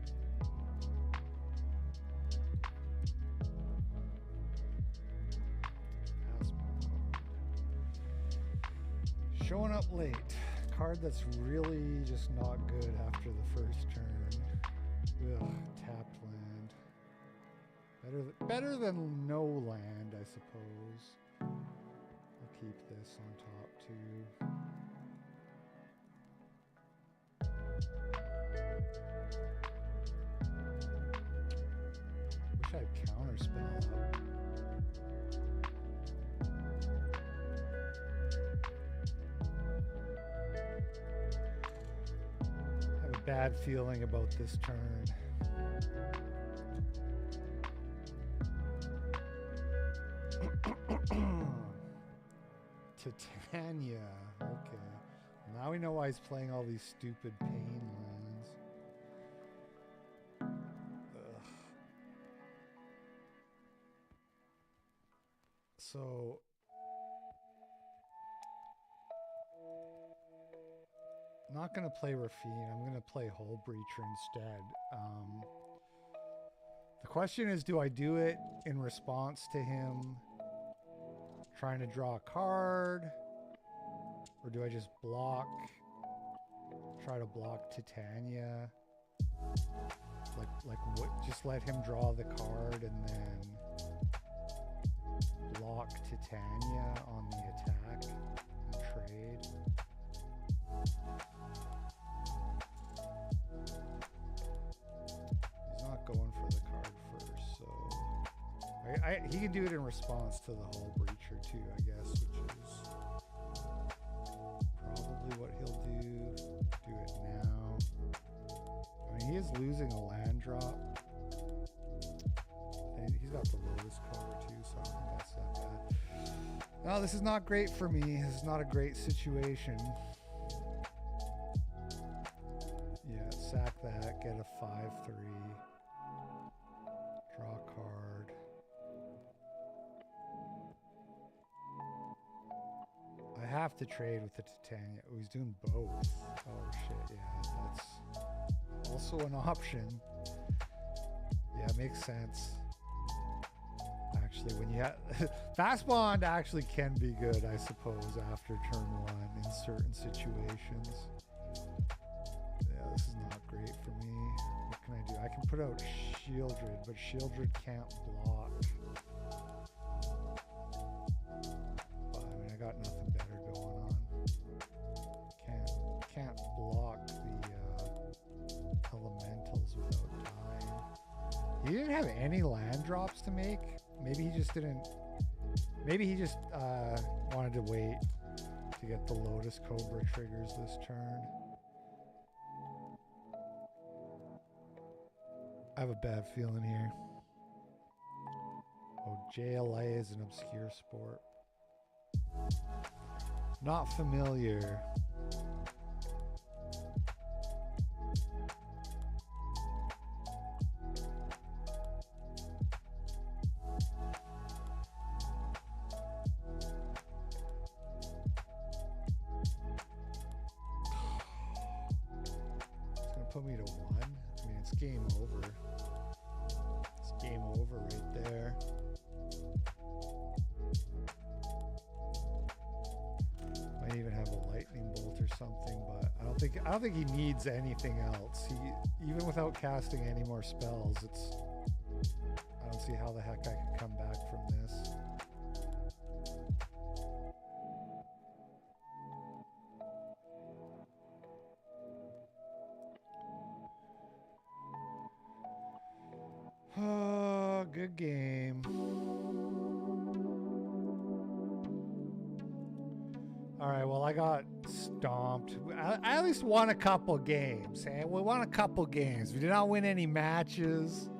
Pass my card. Showing up late. Card that's really just not good after the first turn. Ugh, tapped land. Better than no land, I suppose. I'll keep this on top too. Wish I had counterspell up. I have a bad feeling about this turn. Titania. Okay. Now we know why he's playing all these stupid pain lands. Ugh. So I'm not going to play Rafine. I'm going to play Hull Breacher instead. The question is, do I do it in response to him trying to draw a card, or do I just block, try to block Titania, like what, just let him draw the card and then block Titania on the attack and trade? He's not going for the card first, so he can do it in response to the Hull Breacher too, I guess, which is probably what he'll do. Do it now. I mean, he is losing a land drop. And he's got the lowest color too, so I don't think that's that bad. No, this is not great for me. This is not a great situation. Yeah, sack that, get a 5/3. Draw a card. I have to trade with the Titania. Oh, he's doing both. Oh shit, yeah, that's also an option. Yeah, it makes sense. actually. When you have fast bond, actually can be good, I suppose, after turn 1 in certain situations. Yeah, this is not great for me. What can I do? I can put out Shieldred, but Shieldred can't block. But, I mean, I got nothing better going on. Can't block the elementals without dying. He didn't have any land drops to make. Maybe he just didn't. Maybe he just wanted to wait to get the Lotus Cobra triggers this turn. I have a bad feeling here. Oh, JLA is an obscure sport. Not familiar. Put me to 1. I mean, it's game over. It's game over right there. Might even have a lightning bolt or something, but I don't think he needs anything else. Even without casting any more spells, I don't see how the heck I could come back from this. Oh, good game. All right, well, I got stomped. I at least won a couple games. We won a couple games. We did not win any matches.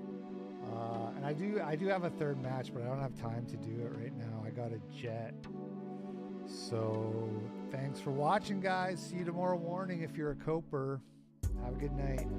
And I do have a third match, but I don't have time to do it right now. I got a jet. So thanks for watching, guys. See you tomorrow morning if you're a coper. Have a good night.